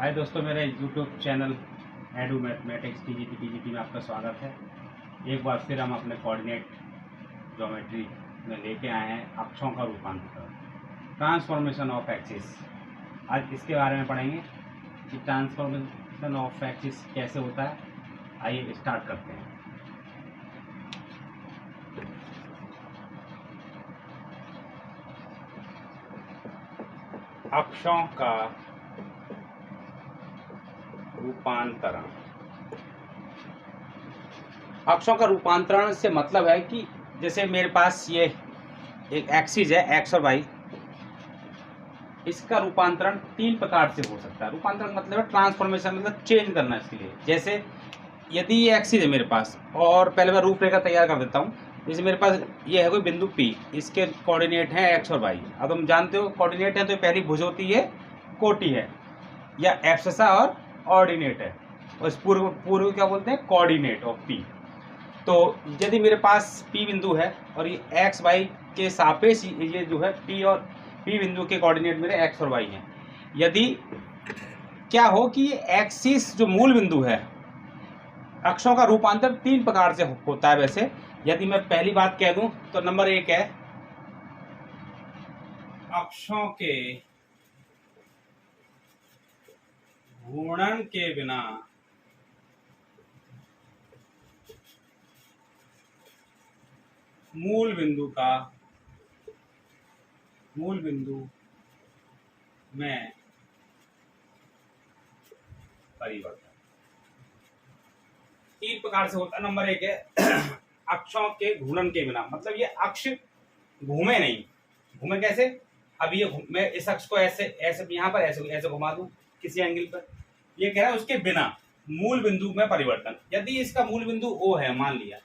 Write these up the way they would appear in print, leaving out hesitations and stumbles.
हाय दोस्तों, मेरे YouTube channel edu mathematics PGT में आपका स्वागत है। एक बार फिर हम अपने कोऑर्डिनेट ज्योमेट्री में लेके आए हैं अक्षों का रूपांतरण, ट्रांसफॉर्मेशन ऑफ एक्सिस। आज इसके बारे में पढ़ेंगे कि ट्रांसफॉर्मेशन ऑफ एक्सिस कैसे होता है। आइए स्टार्ट करते हैं। अक्षों का रूपांतरण। अक्षों का रूपांतरण से मतलब है कि जैसे मेरे पास ये एक एक्सिस है एक्स और वाई, इसका रूपांतरण तीन प्रकार से हो सकता है। रूपांतरण मतलब है ट्रांसफॉर्मेशन, मतलब चेंज करना इसके लिए। जैसे यदि ये एक्सिस है मेरे पास, और पहले मैं रूपरेखा तैयार कर देता हूँ। जैसे मेरे पास ये है कोई बिंदु P, इसके कोऑर्डिनेट हैं एक्स और वाई। अब तुम जानते हो कोऑर्डिनेट है तो पहली भुज होती है कोटि है, या एब्ससा और ऑर्डिनेट है, और इस पूर्व पूर्व क्या बोलते हैं, कोऑर्डिनेट ऑफ P। तो यदि मेरे पास P बिंदु है और ये एक्स वाई के सापेक्ष ये जो है P और P बिंदु के कोऑर्डिनेट मेरे एक्स और वाई हैं। यदि क्या हो कि ये एक्सिस जो मूल बिंदु है, अक्षों का रूपांतर तीन प्रकार से होता है। वैसे यदि मैं पहली बात कह दूं तो नंबर एक है अक्षों के घूर्णन के बिना मूल बिंदु में परिवर्तन तीन प्रकार से होता है। नंबर एक है अक्षों के घूर्णन के बिना, मतलब ये अक्ष घूमे नहीं। घूमे कैसे? अब ये मैं इस अक्ष को ऐसे ऐसे यहाँ पर ऐसे ऐसे घुमा दूं किसी एंगल पर, ये कह रहा है उसके बिना मूल बिंदु में परिवर्तन। यदि इसका मूल बिंदु O है मान लिया,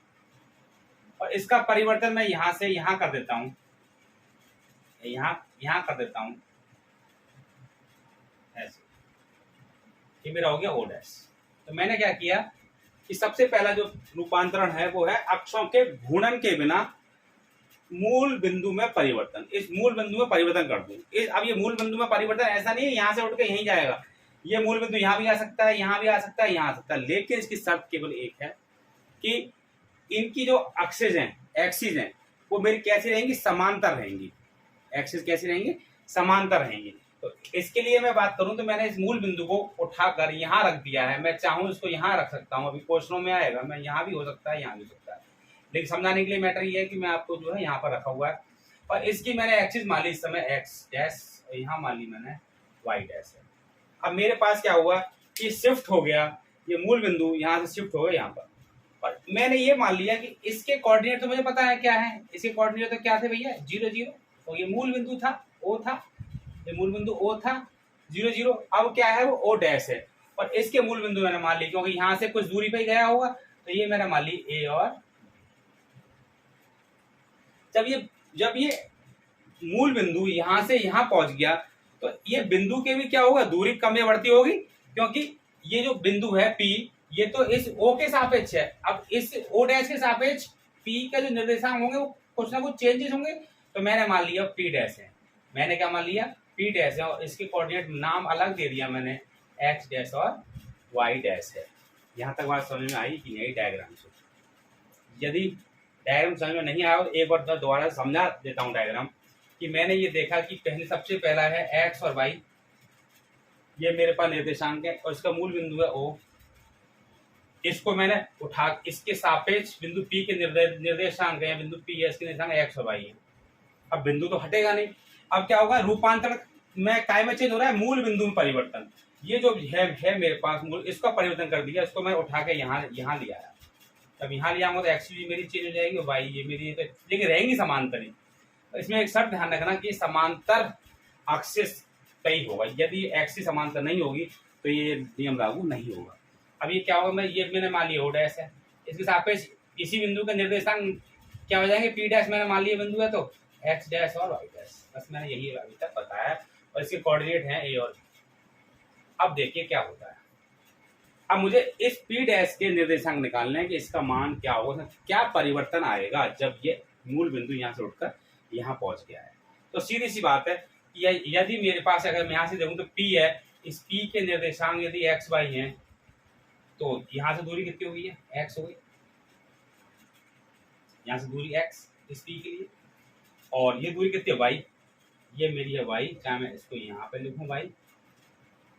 और इसका परिवर्तन मैं यहां से यहां कर देता हूं, यहां कर देता हूं ऐसे, ये मेरा हो गया O डैश। तो मैंने क्या किया कि सबसे पहला जो रूपांतरण है वो है अक्षों के घूर्णन के बिना मूल बिंदु में परिवर्तन। इस मूल बिंदु में परिवर्तन कर दूं। अब ये मूल बिंदु में परिवर्तन ऐसा नहीं है यहाँ से उठ के यहीं जाएगा, ये मूल बिंदु यहाँ भी आ सकता है, यहाँ भी आ सकता है, यहाँ आ सकता है। लेकिन इसकी शर्त केवल एक है कि इनकी जो एक्सिस हैं वो मेरी कैसी रहेंगी, समांतर रहेंगी। एक्सिस कैसी रहेंगी, समांतर रहेंगी। तो इसके लिए मैं बात करूं तो मैंने इस मूल बिंदु को उठाकर यहाँ रख दिया है। मैं चाहूं इसको यहाँ रख सकता हूँ, अभी क्वेश्चनों में आएगा, मैं यहाँ भी हो सकता है, यहाँ भी हो सकता है। लेकिन समझाने के लिए मैटर ये है कि मैं आपको जो है यहाँ पर रखा हुआ है, और इसकी मैंने एक्सिस मान ली इस समय एक्स डैश, यहाँ मान ली मैंने वाई डैश है। अब मेरे पास क्या हुआ कि शिफ्ट हो गया, ये मूल बिंदु यहाँ से शिफ्ट हो गया यहाँ पर, और मैंने ये मान लिया कि इसके कोऑर्डिनेट तो मुझे पता है क्या है। इसके कोऑर्डिनेट तो क्या थे भैया, 0 0। तो ये मूल बिंदु था, O था, ये मूल बिंदु O था, 0 0। अब क्या है, वो O डैश है, और इसके मूल बिंदु मैंने मान ली, क्योंकि यहाँ से कुछ दूरी पे ही गया होगा, तो ये मैंने मान ली A और जब ये मूल बिंदु यहाँ से यहाँ पहुंच गया, तो ये बिंदु के भी क्या होगा, दूरी कम या बढ़ती होगी, क्योंकि ये जो बिंदु है P, ये तो इस O के सापेक्ष है। अब इस O डैश के सापेक्ष P का जो निर्देशांक होंगे वो कुछ ना कुछ चेंजेस होंगे। तो मैंने मान लिया P डैश है, मैंने क्या मान लिया, P डैश है, और इसके कोऑर्डिनेट नाम अलग दे दिया मैंने, X डैश और Y डैश है। यहाँ तक बात समझ में आई कि नहीं डायग्राम से? यदि डायग्राम समझ में नहीं आया तो एक बार दोबारा समझा देता हूँ डायग्राम, कि मैंने ये देखा कि पहले सबसे पहला है एक्स और वाई, ये मेरे पास निर्देशांक है, और इसका मूल बिंदु है O। इसको मैंने उठा, इसके सापेक्ष बिंदु P के निर्देशांक है, बिंदु P है, इसके निर्देशांक एक्स और वाई है। अब बिंदु तो हटेगा नहीं। अब क्या होगा, रूपांतरण में काय में चेंज हो रहा है, मूल बिंदु में परिवर्तन। ये जो है मेरे पास मूल, इसका परिवर्तन कर दिया, इसको मैं उठा के यहाँ लिया आया। तब यहाँ ले आऊंगा तो एक्स भी मेरी चेंज हो जाएगी, वाई ये मेरी, तो लेकिन रहेंगी समांतर ही। तो इसमें एक शर्त ध्यान रखना कि समांतर एक्सिस तय होगा। यदि एक्सिस समांतर नहीं होगी तो ये नियम लागू नहीं होगा। अब ये क्या होगा, ये मैंने मान लिया O डैश है, इसके सापेक्ष इसी बिंदु के निर्देशांक क्या हो जाएंगे, P डैश मैंने मान लिया बिंदु है, तो एक्स डैश और वाई डैश। बस मैंने यही अभी तक बताया, और इसके कोऑर्डिनेट हैं A और B। अब देखिए क्या होता है। अब मुझे इस P डैश के निर्देशांक निकालने हैं कि इसका मान क्या होगा, क्या परिवर्तन आएगा जब ये मूल बिंदु यहाँ से उठकर यहाँ पहुंच गया है। तो सीधी सी बात है कि यदि मेरे पास, अगर मैं यहाँ से देखूँ तो P है, इस P के निर्देशांक यदि x y हैं तो यहाँ से दूरी कितनी हो गई है, x हो गई, यहाँ से दूरी x इस P के लिए, और ये दूरी कितनी है y, ये मेरी है y, चाहे मैं इसको यहाँ पे लिखूँ y,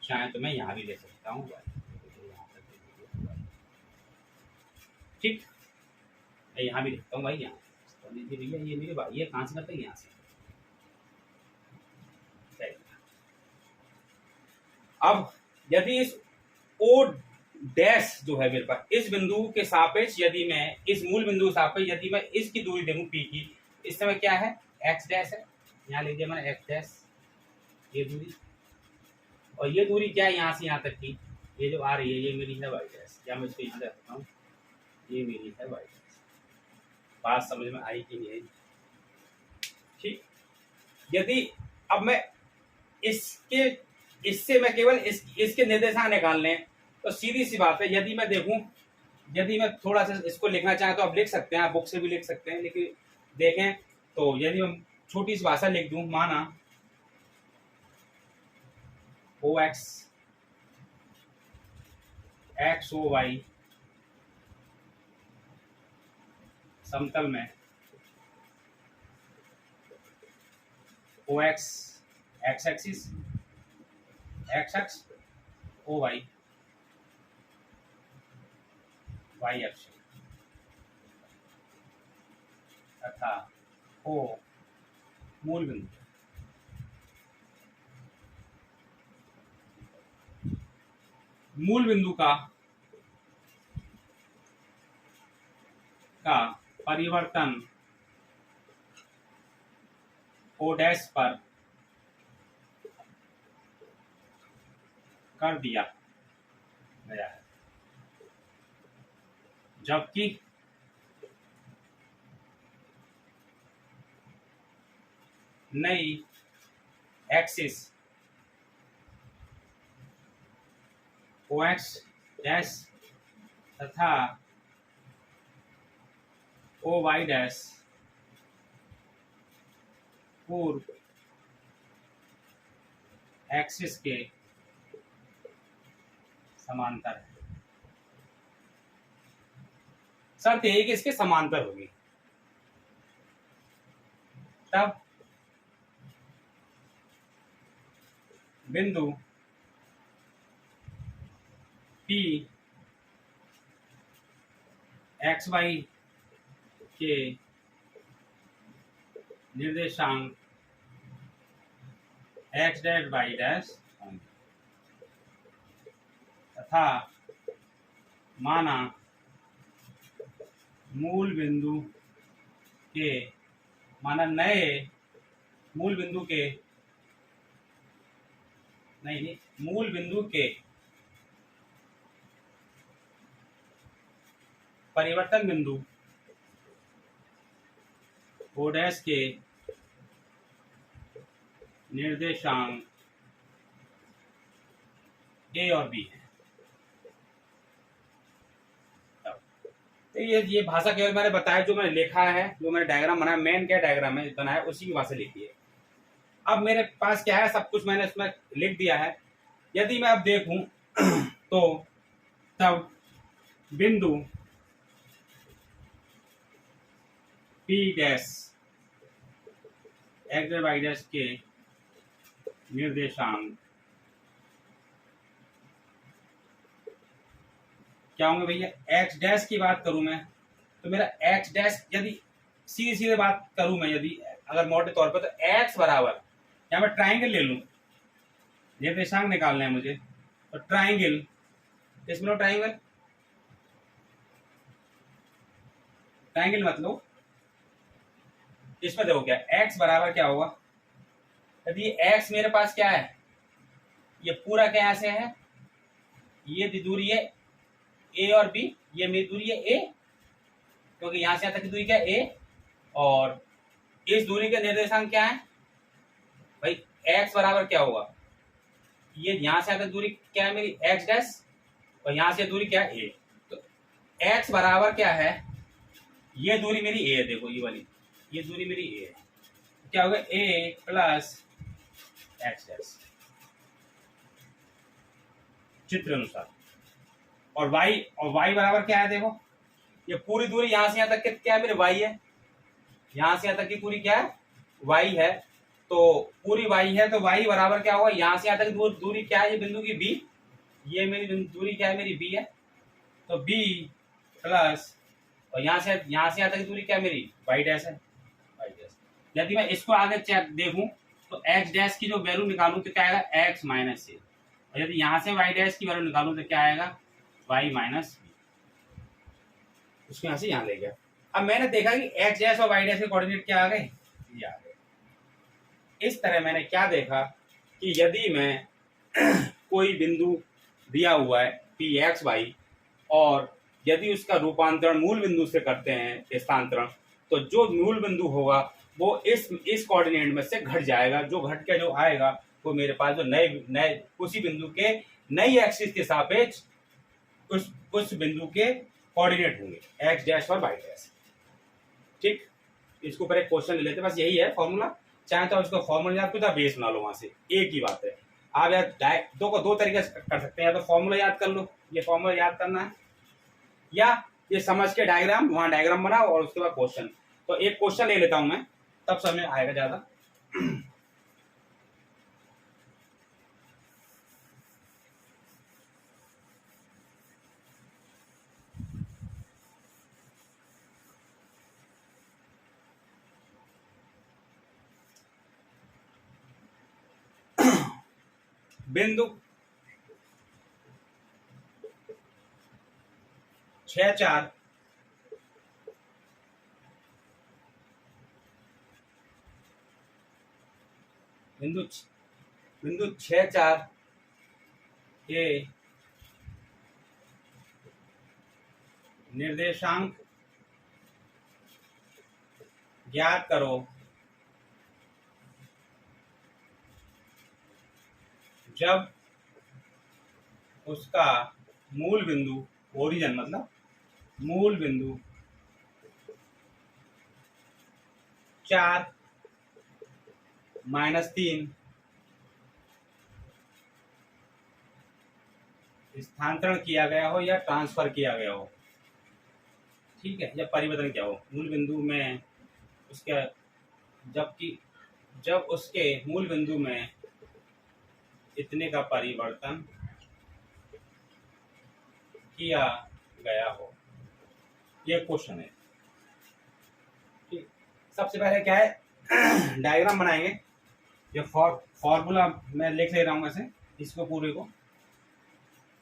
चाहे तो मैं यहाँ भी ले सकता हूँ y, ठीक, मैं यहाँ भी लिखता हूँ भाई, यहाँ तो लीजिए भैया ये मेरे भाई, ये कहाँ से करते हैं, यहाँ से। अब यदि इस O डैश जो है मेरे पास, इस बिंदु के सापेक्ष यदि मैं इस मूल बिंदु के सापेक्ष यदि मैं इसकी दूरी देखूं P की, इस समय क्या है, x डैश है, यहाँ लीजिए मैंने x डैश, ये दूरी, और ये दूरी क्या है यहाँ से यहाँ तक की, ये जो आ रही है ये मेरी है y डैश, या मैं इसको यहाँ से रखता हूँ, ये मेरी है y डैश। बात समझ में आई कि नहीं? ठीक, यदि अब मैं इससे मैं केवल इसके निर्देशांक निकालने, तो सीधी सी बात है, यदि मैं देखूं, यदि मैं थोड़ा सा इसको लिखना चाहें तो आप लिख सकते हैं, आप बुक से भी लिख सकते हैं, लेकिन देखें तो यदि मैं छोटी सी भाषा लिख दूं, माना OX XOY समतल में OX x एक्सिस, x अक्ष, OY y अक्ष तथा O मूल बिंदु, मूल बिंदु का परिवर्तन O डैश पर कर दिया गया है, जबकि नई एक्सिस OX डैश तथा OY डैश पूर्व एक्सिस के समांतर है। शर्त यही कि इसके समांतर होगी, तब बिंदु P XY के निर्देशांक x डैश y डैश तथा माना मूल बिंदु के, माना नए मूल बिंदु के, नहीं मूल बिंदु के परिवर्तन बिंदु O डैश के निर्देशांक A और B है। तो ये भाषा केवल मैंने बताया, जो मैंने लिखा है, जो मैंने डायग्राम बनाया, मेन क्या डायग्राम है बनाया, उसी की भाषा लिखी है। अब मेरे पास क्या है, सब कुछ मैंने इसमें लिख दिया है। यदि मैं अब देखूं तो तब बिंदु P dash x dash y dash के निर्देशांक क्या होंगे भैया, x डैश की बात करूं मैं तो मेरा x डैश, यदि सीधे बात करूं मैं, यदि अगर मोटे तौर पर, तो x बराबर, या मैं ट्राइंगल ले लूं, निर्देशांक निकालना है मुझे, तो ट्राइंगल, इसमें ट्राइंगल, ट्राइंगल मतलब इसमें देखो क्या, x बराबर क्या होगा, यदि x मेरे पास क्या है, ये पूरा क्या से है, ये दूरी है a और b, ये मेरी दूरी है a, क्योंकि यहां से यहां तक की दूरी क्या है a, और इस दूरी के निर्देशांक क्या है भाई, x बराबर क्या होगा, ये यहां से यहां तक दूरी क्या है मेरी x डैश, और यहां से दूरी क्या है a, तो x बराबर क्या है, ये दूरी मेरी a है, देखो ये वाली, ये दूरी मेरी a है, क्या होगा a प्लस x डैश, चित्र अनुसार। और y बराबर क्या है, देखो ये पूरी दूरी यहां से यहां तक क्या है मेरे y है, यहां से यहां तक की पूरी क्या है y है, तो पूरी y है तो y बराबर क्या होगा, यहां से यहां तक दूरी क्या है, ये बिंदु की b, ये मेरी दूरी क्या है मेरी b है, तो b प्लस और यहां से यहां तक की दूरी क्या है मेरी y डैश है, y डैश। यदि मैं इसको आगे चेक देखूं तो x डैश की जो वैल्यू निकालूं तो क्या आएगा x माइनस ए, और यदि यहां से y डैश की वैल्यू निकालूं तो क्या आएगा y माइनस बी, उसको यहां से यहां ले गया। अब मैंने देखा कि x डैश और y डैश के कोऑर्डिनेट क्या आ गए, ये आ गए। इस तरह मैंने क्या देखा कि यदि मैं कोई बिंदु दिया हुआ है पी एक्स वाई, और यदि उसका रूपांतरण मूल बिंदु से करते हैं स्थानांतरण, तो जो मूल बिंदु होगा वो इस कोऑर्डिनेट में से घट जाएगा, जो घट के जो आएगा वो मेरे पास जो नए उसी बिंदु के नई एक्सिस के सापेक्ष उस बिंदु के कोऑर्डिनेट होंगे एक्स डैश और वाई डैश। ठीक, इसके ऊपर एक क्वेश्चन ले लेते हैं, बस यही है फॉर्मूला, चाहे तो उसका फॉर्मूला याद कुछ बेस बना लो वहां से, एक ही बात है। आप यार दो तरीके से कर सकते हैं, या तो फॉर्मूला याद कर लो, ये फॉर्मूला याद करना है, या ये समझ के डायग्राम वहां डायग्राम बनाओ और उसके बाद क्वेश्चन। तो एक क्वेश्चन ले लेता हूं मैं, तब समझ में आएगा ज्यादा। बिंदु 6-4 बिंदु 6-4 के निर्देशांक ज्ञात करो जब उसका मूल बिंदु ओरिजिन मतलब मूल बिंदु 4 - 3 स्थानांतरण किया गया हो या ट्रांसफर किया गया हो। ठीक है, या परिवर्तन क्या हो मूल बिंदु में उसके, जब उसके मूल बिंदु में इतने का परिवर्तन किया गया हो, ये क्वेश्चन है। ठीक, सबसे पहले क्या है डायग्राम बनाएंगे, ये फॉर्मूला मैं लिख ले रहा हूँ ऐसे, इसको पूरे को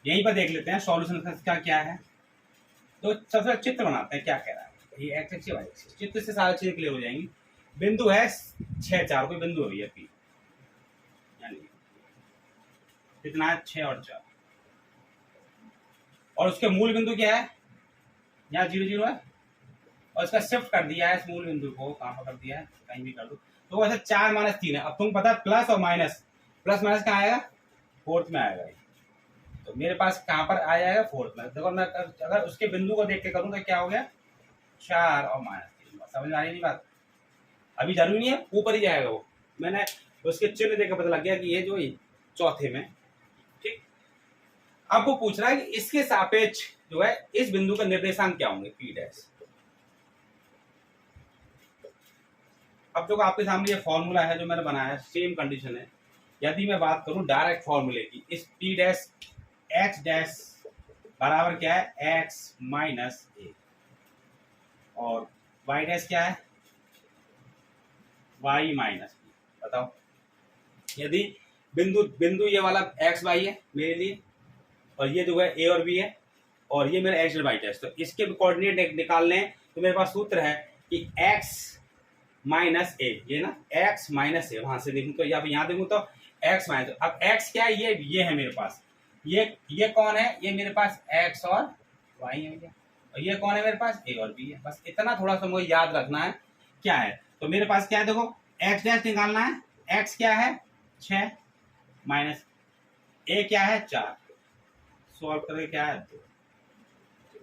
यहीं पर देख लेते हैं सॉल्यूशन का क्या है। तो सबसे चित्र बनाते हैं क्या कह रहा है, ये एक्स एक्सिस वाई एक्सिस, चित्र से सारी चीजें क्लियर हो जाएंगी। बिंदु है 6-4, कोई बिंदु है पी, यानी कितना है 6 और 4, और उसके मूल बिंदु क्या है, यहाँ 0-0 है, और इसका शिफ्ट कर दिया है इस मूल बिंदु को, कहाँ पर कर दिया है कहीं भी कर दो, तो वैसे 4 - 3 है। अब तुम पता है प्लस और माइनस, प्लस माइनस कहाँ आएगा, फोर्थ में आएगा, तो मेरे पास कहाँ पर आ जाएगा फोर्थ में। देखो मैं अगर उसके बिंदु को देख के करूँ तो क्या हो गया 4 और -3, समझ में आ रही नहीं बात, अभी जरूरी नहीं है ऊपर ही जाएगा वो, मैंने उसके चिन्ह देख के पता लग गया कि ये जो चौथे में। ठीक, अब वो पूछ रहा है कि इसके सापेक्ष जो है इस बिंदु का निर्देशांक क्या होंगे पी डैश। अब जो आपके सामने ये फॉर्मूला है जो मैंने बनाया, सेम कंडीशन है। यदि मैं बात करूं डायरेक्ट फॉर्मूले की, इस पी डैश एक्स डैश बराबर क्या है एक्स माइनस ए, और वाई डैश क्या है वाई माइनस बी। बताओ, यदि बिंदु ये वाला एक्स वाई है मेरे लिए, और ये जो है ए और बी है, और ये मेरा एक्स वाई डैश, तो इसके कोऑर्डिनेट निकालने हैं, तो मेरे पास सूत्र है कि एक्स माइनस ए, ये ना एक्स माइनस ए, वहां से देखूं तो यहाँ देखूं तो एक्स माइनस, अब एक्स क्या है, ये है मेरे पास, ये कौन है, ये मेरे पास एक्स और वाई है, और ये कौन है मेरे पास ए और बी है। बस इतना थोड़ा सा मुझे याद रखना है क्या है। तो मेरे पास क्या है, देखो एक्स डैश निकालना है, एक्स क्या है 6 माइनस ए क्या है 4, सॉल्व करके क्या है 2,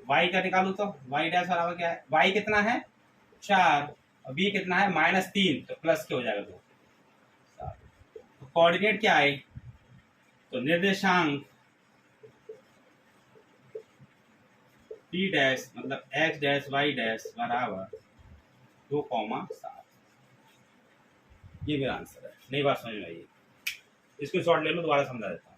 वाई का निकालू तो वाई डैश बराबर क्या है, वाई कितना है 4 और बी कितना है -3, तो प्लस के हो जाएगा 2। तो कोऑर्डिनेट क्या है, तो निर्देशांक पी डैश मतलब एक्स डैश वाई डैश बराबर 2,7। ये मेरा आंसर है। नई बात समझ में आई। इसको शॉर्ट ले लो, दोबारा समझा देता हूँ।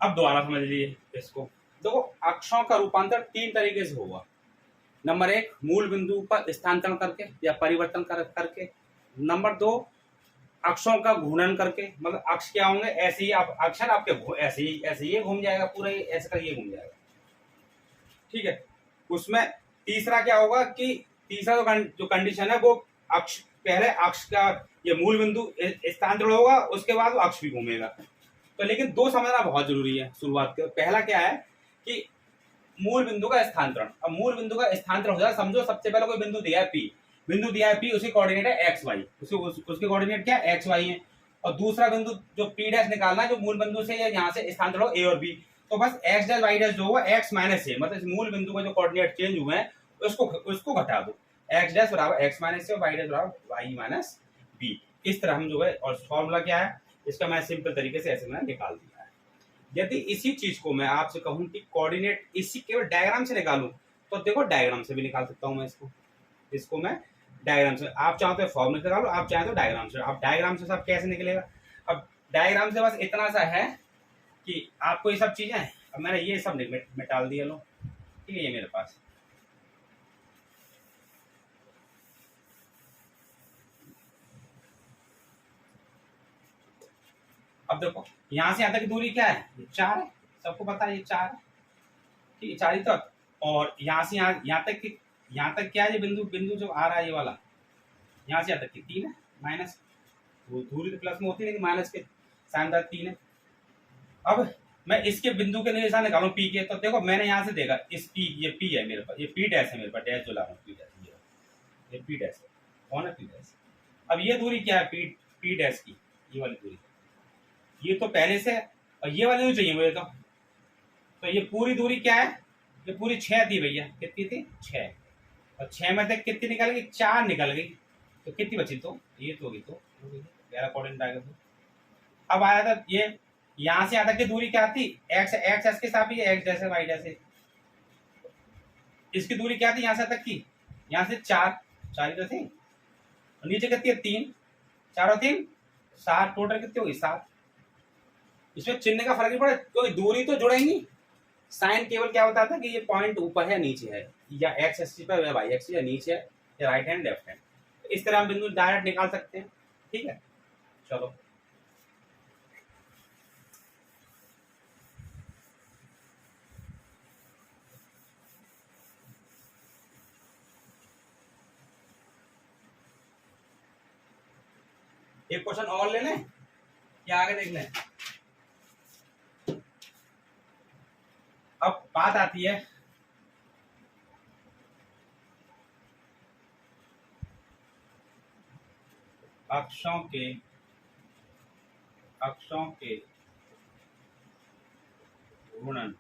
अब दोबारा समझ लीजिए इसको। देखो अक्षों का रूपांतर 3 तरीके से होगा। नंबर 1 मूल बिंदु पर स्थानांतरण करके या परिवर्तन करके। नंबर 2 अक्षों का घूर्णन करके, मतलब अक्ष क्या होंगे ऐसे ही, आप अक्षर आपके ऐसे ही घूम जाएगा पूरा, ऐसे कर ये घूम जाएगा। ठीक है। उसमें तीसरा क्या होगा कि तीसरा जो कंडीशन है वो अक्ष, पहले अक्ष का ये मूल बिंदु स्थानांतरण होगा, उसके बाद वो अक्ष भी घूमेगा। तो लेकिन 2 समझना बहुत जरूरी है शुरुआत के। पहला क्या है कि मूल बिंदु का स्थानांतरण। अब मूल बिंदु का स्थानांतरण हो जाए, समझो सबसे पहले कोई बिंदु दिया है पी, बिंदु दिया है पी, उसके कोऑर्डिनेट है एक्स वाई, उसके कोऑर्डिनेट क्या है एक्स वाई है। और दूसरा बिंदु जो पी डैश निकालना है, जो मूल बिंदु से या यहाँ से स्थानांतरण हो ए और बी, तो बस एक्स डैश वाई डैश जो होगा एक्स माइनस ए, मतलब इस मूल बिंदु का जो कोऑर्डिनेट चेंज हुए हैं उसको घटा दो। एक्स डैश बराबर एक्स माइनस ए और वाई डैश बराबर वाई माइनस बी। इस तरह हम जो है, और फॉर्मूला क्या है इसका, मैं सिंपल तरीके से ऐसे मैंने निकाल दिया है। यदि इसी चीज को मैं आपसे कहूं कि कोऑर्डिनेट इसी केवल डायग्राम से निकालूं, तो देखो डायग्राम से भी निकाल सकता हूं मैं इसको मैं डायग्राम से, आप चाहो तो फॉर्मूले से निकालो, आप चाहे तो डायग्राम से। अब डायग्राम से सब कैसे निकलेगा? अब डायग्राम से बस इतना सा है कि आपको ये सब चीजें, अब मैंने ये सब मिटाल दिया लो, ठीक है, ये मेरे पास। अब देखो यहां से यहां तक की दूरी क्या है, 4 है, सबको पता है ये 4 है, ठीक है, 4 ही तक। और यहाँ से यहाँ तक की, यहाँ तक क्या है, ये बिंदु जो आ रहा है ये वाला, यहाँ से यहाँ तक की 3 है, माइनस, वो दूरी तो प्लस में होती है लेकिन माइनस के साइन 3 है। अब मैं इसके बिंदु के निशान निकालूं पी के, तो देखो मैंने यहाँ से देखा इस पी, ये पी है मेरे पास, ये पी डैश है मेरे पास, डैश जो ला रहा हूँ पी डैश, ये पी डैश है, कौन है पी डैश। अब ये दूरी क्या है पी डैश की, ये वाली दूरी, ये तो पहले से है, और ये वाली दूरी चाहिए मुझे तो ये पूरी दूरी क्या है, ये पूरी 6 थी भैया, कितनी थी 6, और 6 में से कितनी निकल गई, 4 निकल गई, तो कितनी बची, तो ये तो होगी, तो 11 कोऑर्डिनेट आ गया। अब आया था ये यहाँ से यहाँ तक की दूरी क्या थी, एक्स एस के साथ ही एक्स जैसे वाई जैसे, इसकी दूरी क्या थी यहाँ से तक की, यहाँ से 4 ही तो थी, नीचे कितनी है 3, 4 और 3 7, टोटल कितनी होगी 7। इसमें चिन्ह का फर्क नहीं पड़ा क्योंकि दूरी तो जुड़ेंगी, साइन केवल क्या होता था कि ये पॉइंट ऊपर है नीचे है, या एक्स एक्सिस पर या वाई एक्सिस, या नीचे है या राइट हैंड लेफ्ट हैंड, इस तरह हम बिंदु डायरेक्ट निकाल सकते हैं। ठीक है, चलो एक क्वेश्चन और ले लें या आगे देख लें। अब बात आती है अक्षों के घूर्णन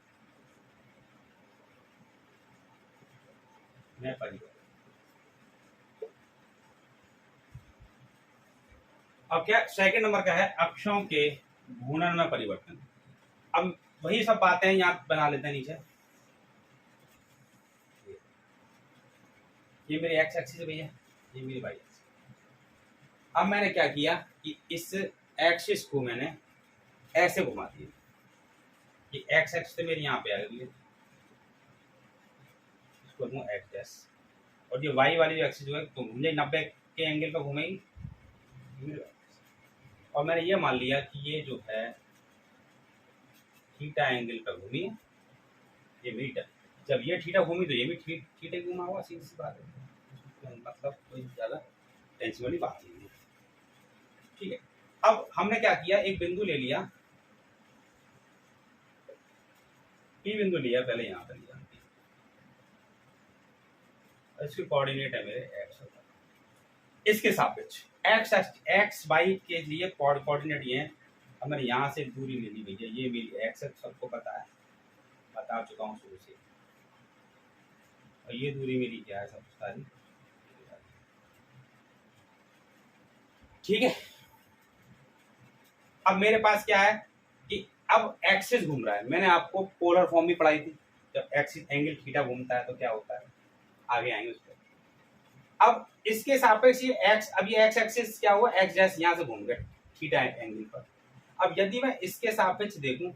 में परिवर्तन। अब क्या सेकंड नंबर का है अक्षों के घूर्णन में परिवर्तन। अब वही सब बातें यहाँ बना लेते हैं नीचे, ये मेरी एक्स एक्सिस है भैया, ये मेरी वाई एक्सिस। अब मैंने क्या किया कि इस एक्सिस को मैंने ऐसे घुमा दिया, कि एक्स एक्सिस तो मेरी यहाँ पे आ गई, इसको दूं एक्स डैश, और ये वाई वाली एक्सिस जो है तो मुझे 90 के एंगल पर घूमेगी, और मैंने ये मान लिया कि ये जो है थीटा एंगल पर घूमी है, ये मीटर, जब ये थीटा घूमी तो ये भी थीटा घूमा हुआ, सीधी सी बात है, मतलब कोई ज़्यादा टेंशन वाली बात नहीं है। ठीक है, अब हमने क्या किया, एक बिंदु ले लिया, पी बिंदु लिया, पहले यहाँ पर लिया, इसके कोऑर्डिनेट है मेरे एक्स, इसके सापेक्ष एक्स वाई के लिए कोऑर्डिनेट ये है। अब मैंने यहाँ से दूरी ले ली भैया, ये मेरी एक्स है, सबको पता है, बता चुका हूँ शुरू से, और ये दूरी मेरी क्या है सब सारी, ठीक है। अब मेरे पास क्या है कि अब एक्सिस घूम रहा है, मैंने आपको पोलर फॉर्म भी पढ़ाई थी, जब एक्सिस एंगल थीटा घूमता है तो क्या होता है, आगे आएंगे उस पर। अब इसके सापेक्ष ये एक्स, अब ये एक्स एक्सिस क्या हुआ, एक्स डैश यहाँ से घूम गए थीटा एंगल पर। अब यदि मैं इसके सापेक्ष देखूं,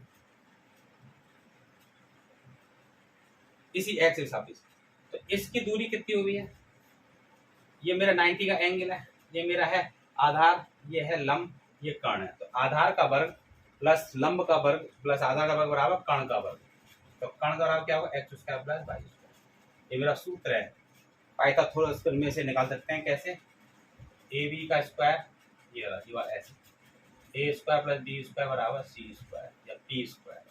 इसी एक्स के सापेक्ष, तो इसकी दूरी कितनी हुई है, ये मेरा 90 का एंगल है, ये मेरा है आधार, ये है लंब, ये कर्ण है। तो आधार का वर्ग प्लस लंब का वर्ग प्लस आधार का वर्ग बराबर कर्ण का वर्ग। तो कर्ण का बराबर क्या होगा, x square plus y square. ये मेरा सूत्र है, पाइथागोरस में से निकाल सकते हैं कैसे, ए बी का स्क्वायर, ये वाला ऐसे, ए स्क्वायर प्लस बी स्क्वायर बराबर सी स्क्वायर या पी स्क्वायर।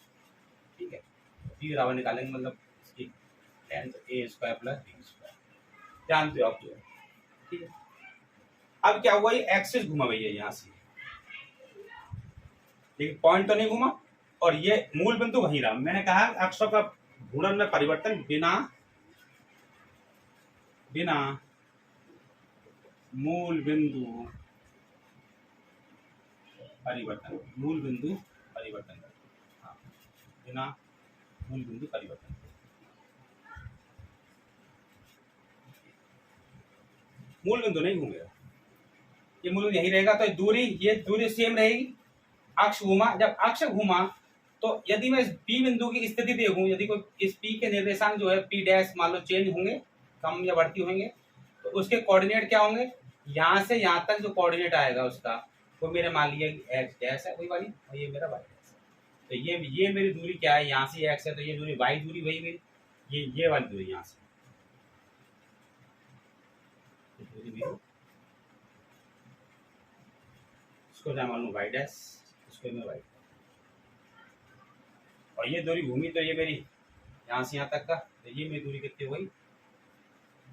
ठीक है, पी बराबर निकालेंगे मतलब इसकी टेन, ए स्क्वायर प्लस बी स्क्वायर, जानते हो आप जो है। ठीक है, अब क्या हुआ, ये एक्सिस घुमा भैया यहाँ से, लेकिन पॉइंट तो नहीं घुमा, और ये मूल बिंदु वहीं रहा। मैंने कहा अक्षों का घूर्णन में परिवर्तन बिना मूल बिंदु परिवर्तन, मूल बिंदु परिवर्तन, हाँ, बिना मूल बिंदु परिवर्तन। मूल बिंदु नहीं घूमेगा, ये मूल बिंदु यही रहेगा, तो दूरी, ये दूरी सेम रहेगी। अक्ष घूमा, जब अक्ष घूमा तो यदि मैं पी बिंदु की स्थिति देखूं, यदि कोई इस पी के निर्देशांक जो है पी डैश मान लो चेंज होंगे, कम या बढ़ती होंगे, तो उसके कोऑर्डिनेट क्या होंगे, यहाँ से यहाँ तक जो कोऑर्डिनेट आएगा उसका, वो मेरे मान लिया एक्स डैश है वही वाली, और ये मेरा वाई डैश है। तो ये मेरी दूरी क्या है, यहाँ से एक्स है, तो ये दूरी वाई दूरी वही गई, ये वाली दूरी यहाँ से इसको क्या मान लूँ वाई डैश, इसको मैं वाई, और ये दूरी घूमी तो ये मेरी यहाँ से यहाँ तक का, तो ये मेरी दूरी कितनी हुई,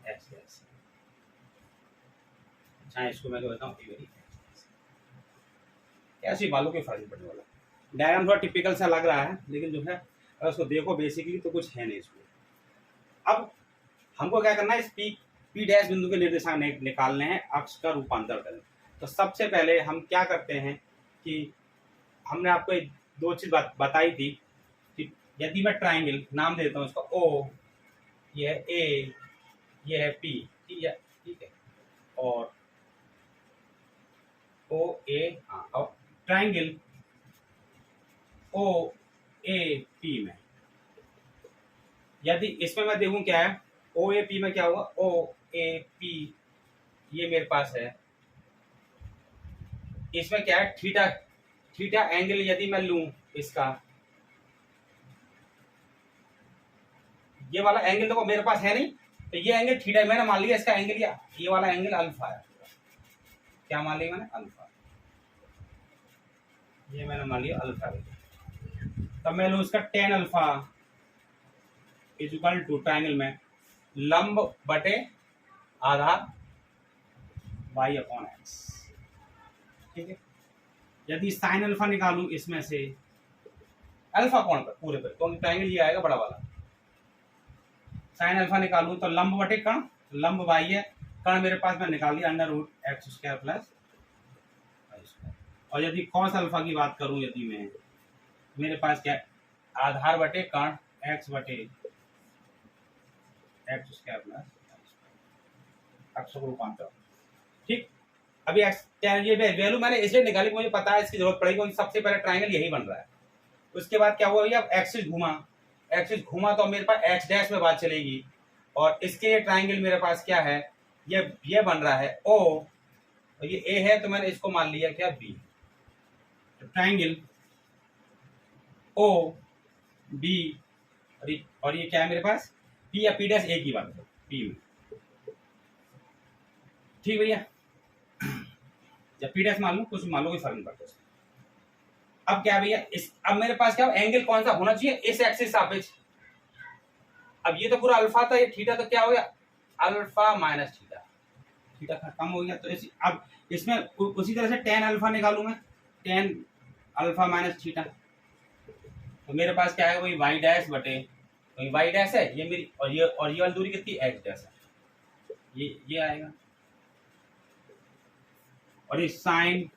एक्स डैश। अच्छा, इसको मैं कहता हूँ ये मेरी कैसी मालूम के फर्क पड़ने वाला। डायग्राम थोड़ा टिपिकल सा लग रहा है, लेकिन जो है अगर उसको देखो बेसिकली तो कुछ है नहीं इसमें। अब हमको क्या करना है, इस पी डैश बिंदु के निर्देशांक निकालने हैं, अक्ष का रूपांतर करें। तो सबसे पहले हम क्या करते हैं कि हमने आपको दो चीज बताई थी कि यदि मैं ट्राइंगल नाम देता हूँ इसका ओ, ये है ए, ये है पी, ठीक है, और ओ ए, हाँ, और ट्राइंगल ओ ए पी में यदि इसमें मैं देखूं क्या है, ओ ए पी में क्या हुआ, ओ ए पी ये मेरे पास है, इसमें क्या है थीटा एंगल यदि मैं लूं इसका, ये वाला एंगल देखो मेरे पास है नहीं, तो ये एंगल थीटा, मैंने मान लिया इसका एंगल, ये वाला एंगल अल्फा है, क्या मान लिया मैंने, अल्फा, ये मैंने मान लिया अल्फा। तब मैं लूं इसका tan alpha is equal to triangle में लंब बटे आधार वाई अपॉन एक्स। ठीक है, यदि साइन अल्फा निकालूं इसमें से, अल्फा कौन पर पूरे पर, तो ट्राइंगल ये आएगा बड़ा वाला, साइन अल्फा निकालूं तो लंब बटे कर्ण, लंब वाई है, कर्ण मेरे पास मैं निकाल लिया under root x square plus y square. और यदि कॉस अल्फा की बात करूं, यदि मैं, मेरे पास क्या आधार बटे कर्ण एक्स बटे एक्स स्क्वायर प्लस अक्ष को रूपांतर। ठीक, अभी एक्स ये वैल्यू मैंने इसलिए निकाली, मुझे पता है इसकी जरूरत पड़ेगी, सबसे पहले ट्राइंगल यही बन रहा है। उसके बाद क्या हुआ भैया, एक्सिस घुमा तो मेरे पास एक्स डैश में बात चलेगी, और इसके लिए ट्राइंगल मेरे पास क्या है, ये बन रहा है ओ, और ये ए है, तो मैंने इसको मान लिया क्या बी। तो ट्राइंगल ओ बी, और ये क्या है मेरे पास पी या पी डैश, एक ही बात है पी में। ठीक भैया, जब पी डैश मान लो कुछ मान लो कोई फर्क नहीं पड़ता। अब क्या भैया, अब मेरे पास क्या एंगल कौन सा होना चाहिए, इस एक्सिस सापेक्ष। अब ये तो पूरा अल्फा था, ये थीटा, तो क्या हो गया अल्फा माइनस थीटा, थीटा कम हो गया। तो अब इसमें उसी तरह से टेन अल्फा निकालू मैं, टेन अल्फा माइनस थीटा, तो मेरे पास क्या है वही वाई डैश बटे, वही वाई डैश है ये मेरी, और ये वाली दूरी कितनी एक्स डैश है, ये आएगा। और इस साइन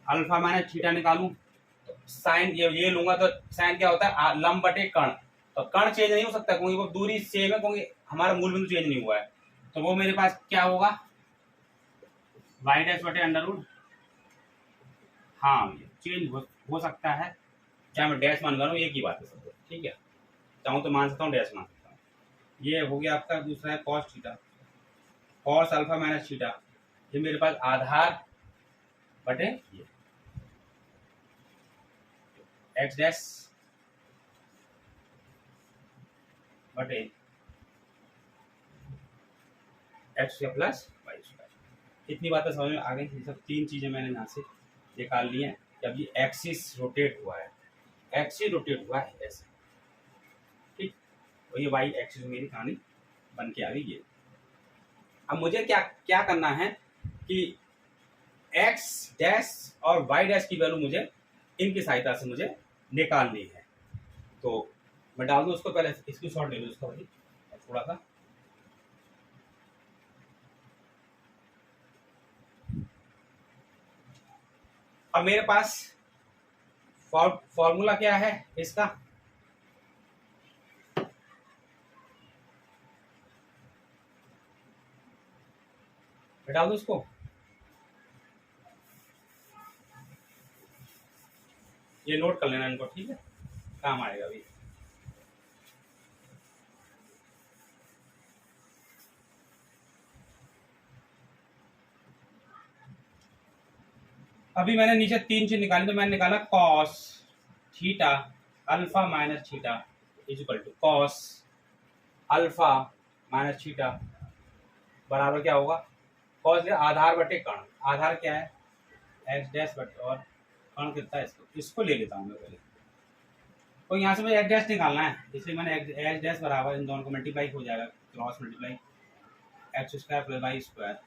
अल्फा माइनस थीटा निकालूं तो साइन ये लूंगा तो साइन क्या होता है लंब बटे कर्ण, तो कर्ण चेंज नहीं हो सकता क्योंकि वो दूरी सेम है, क्योंकि हमारा मूल बिंदु चेंज नहीं हुआ है। तो वो मेरे पास क्या होगा वाई डैश बटे अंडर रूट, हाँ चेंज हो सकता है, चाहे मैं डैश मान लूँ, एक ही बात है सब, ठीक है, चाहूँ तो मान सकता हूँ, डैश मान सकता हूँ। ये हो गया आपका दूसरा है cos theta, cos alpha minus theta, ये मेरे पास आधार बटे ये एक्स डैश बटे x square plus y square. इतनी बातें समझ में आ गई। ये सब तीन चीजें मैंने यहाँ से निकाल ली हैं। जब ये एक्सिस रोटेट हुआ है, एक्सिस रोटेट हुआ है ऐसे, ठीक, और ये वाई एक्सिस मेरी कहानी बन के आ गई ये। अब मुझे क्या क्या करना है कि एक्स डैश और वाई डैश की वैल्यू मुझे इनकी सहायता से मुझे निकालनी है। तो मैं डाल दूँ उसको, पहले इसकी शॉर्ट ले लूँ उसका भाई थोड़ा सा। अब मेरे पास फॉर्मूला क्या है इसका, डाल दो इसको, ये नोट कर लेना इनको, ठीक है, काम आएगा अभी। अभी मैंने नीचे तीन चीज निकाली, तो मैंने निकाला cos theta alpha minus theta is equal to cos alpha minus theta बराबर क्या होगा, कॉस आधार बटे कर्ण, आधार क्या है एक्स डैश बटे, और कर्ण कितना है इसको ले लेता हूँ मैं पहले, तो यहाँ से मुझे एक्स डैश निकालना है, इसलिए मैंने एक्स डैश बराबर इन दोनों को मल्टीप्लाई हो जाएगा, cross multiply x square plus y square,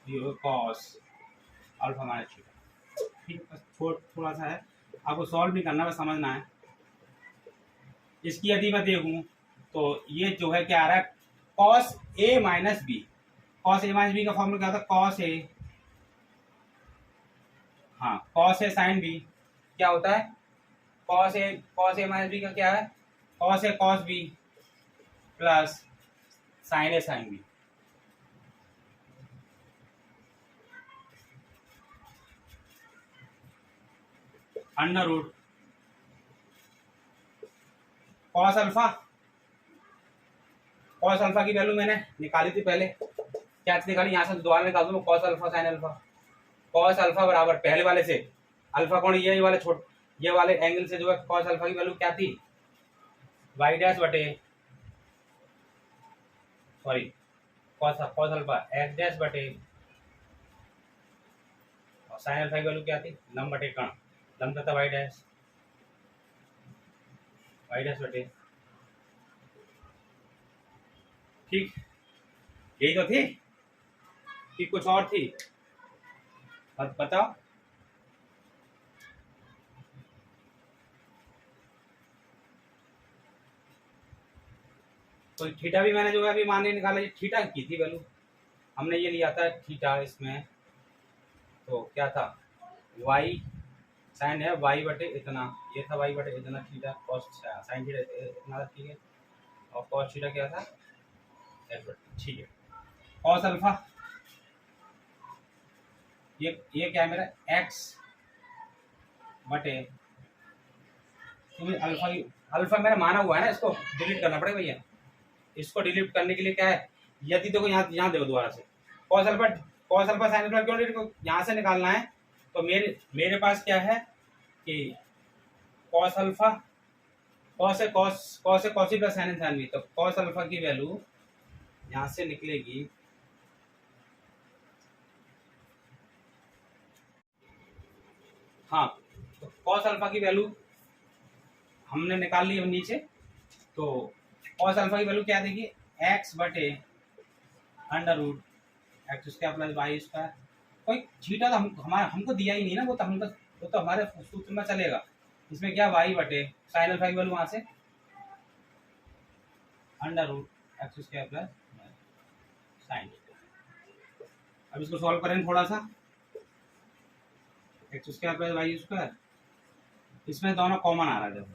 ये कॉस अल्फा माइनस थीटा, ठीक, बस थोड़ा सा है, आपको सॉल्व भी करना है, समझना है। इसकी यदि मैं देखूं तो ये जो है क्या आ रहा है cos A minus b, cos A minus B का फॉर्मूला क्या था कॉस ए, हाँ कॉस ए साइन बी क्या होता है, कॉस ए माइनस बी का क्या है cos a cos B plus sine a sine b. Under root cos alpha, cos alpha की वैल्यू मैंने निकाली थी पहले, क्या निकाली यहाँ से दोबारा निकाल दूँ, cos alpha sine alpha, cos alpha बराबर पहले वाले से अल्फा कौन ये वाले ये वाले एंगल से जो है कॉस अल्फा की वैल्यू क्या थी वाई डैश बटे sorry cos alpha x dash बटे, और साइन अल्फा की वैल्यू क्या थी लंब बटे कर्ण, लंब तथा वाई डैश बटे, ठीक, यही तो थी कि कुछ और थी बताओ। तो थीटा भी मैंने जो है अभी माने निकाला, थीटा की थी वैल्यू, हमने ये लिया था थीटा इसमें, तो क्या था वाई साइन है वाई बटे इतना, ये था वाई बटे इतना थीटा, कॉस साइन थीटा इतना, ठीक है, और कॉस थीटा क्या था एक्स बटे, ठीक है, कॉस अल्फा ये क्या है मेरा एक्स बटे, क्योंकि अल्फा मेरा माना हुआ है ना, इसको डिलीट करना पड़ेगा भैया, इसको डिलीट करने के लिए क्या है, यदि देखो यहाँ देखो दोबारा से कॉस अल्फा साइन अल्फा क्यों डिलीट, यहाँ से निकालना है, तो मेरे पास क्या है कि cos alpha cos cos plus sine sine B, तो कॉस अल्फा की वैल्यू यहाँ से निकलेगी हाँ, तो कॉस अल्फा की वैल्यू हमने निकाल ली अब नीचे, तो कॉस अल्फा की वैल्यू क्या देगी एक्स बटे under root x square plus y square, कोई थीटा तो हमको दिया ही नहीं ना, वो तो हमारे सूत्र में चलेगा, इसमें क्या वाई बटे साइन अल्फा की वैल्यू वहां से under root x square plus sine, अब इसको सॉल्व करें थोड़ा सा, x square plus y square इसमें दोनों कॉमन आ रहा है, देखो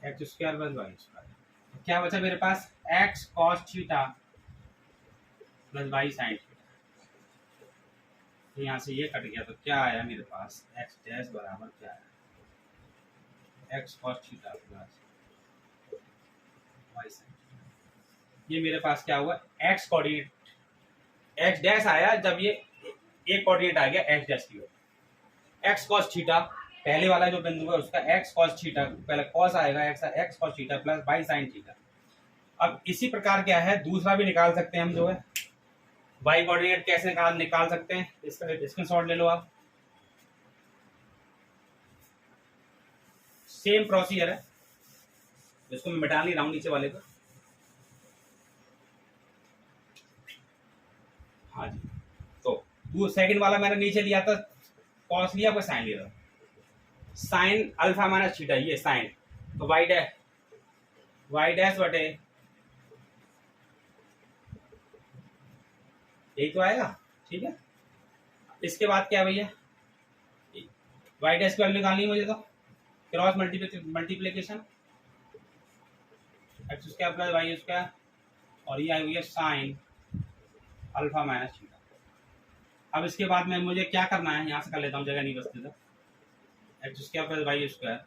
x square plus y square, तो क्या बचा मेरे पास x cos theta plus y sine theta. तो यहाँ से ये कट गया, तो क्या आया मेरे पास एक्स डैश बराबर क्या आया, x cos theta plus y sine. ये मेरे पास क्या हुआ, एक्स कोऑर्डिनेट एक्स डैश आया जब ये एक कोऑर्डिनेट आ गया एक्स डैश की ओर, एक्स कॉस थीटा पहले वाला जो बिंदु है उसका एक्स कॉस थीटा, पहले कॉस आएगा x cos theta plus y sine theta. अब इसी प्रकार क्या है दूसरा भी निकाल सकते हैं हम, जो है वाई कोऑर्डिनेट कैसे निकाल सकते हैं, इसका स्क्रीनशॉट ले लो आप। सेम प्रोसीजर है, इसको मैं मिटा नहीं रहा हूं नीचे वाले को। हाँ जी, तो सेकंड वाला मैंने नीचे लिया था कॉस लिया, कोई साइन लिया था, साइन अल्फा माइनस थीटा, ये साइन, तो वाई डैश बटे यही तो आएगा, ठीक है। इसके बाद क्या भैया, वाई डैश की वैल्यू निकालनी है मुझे, तो cross multiplication x square plus y square, और ये आई हुई है साइन अल्फा माइनस थीटा। अब इसके बाद में मुझे क्या करना है, यहाँ से कर लेता हूँ, जगह नहीं बचती, तो x square plus y square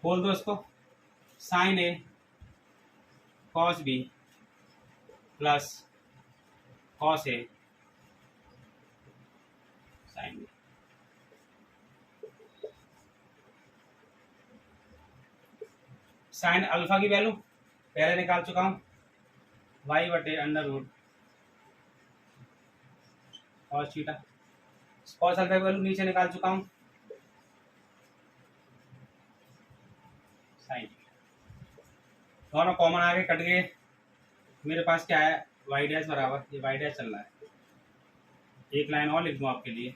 खोल दो इसको, sine A cos B plus cos A sine B. Sine alpha की वैल्यू पहले निकाल चुका हूं, वाई बटे under root cos theta, cos alpha की वैल्यू नीचे निकाल चुका हूं, साइन दोनों कॉमन आगे कट गए, मेरे पास क्या है वाई डैश बराबर, ये वाई डैश चल रहा है, एक लाइन और लिख दूं आपके लिए,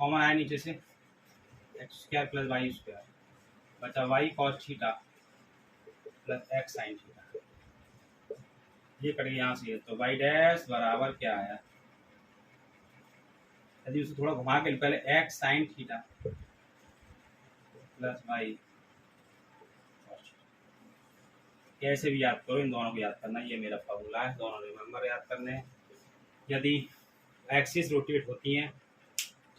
कॉमन आया नीचे से x square plus y square बचा y cos theta plus x sine theta, ये कट गया यहाँ से, तो वाई डैश बराबर क्या आया, यदि उसे थोड़ा घुमा के पहले x sine theta plus y, कैसे भी याद करो, इन दोनों को याद करना, ये मेरा फॉर्मूला है, दोनों रिमेंबर याद करने हैं। यदि एक्सिस रोटेट होती हैं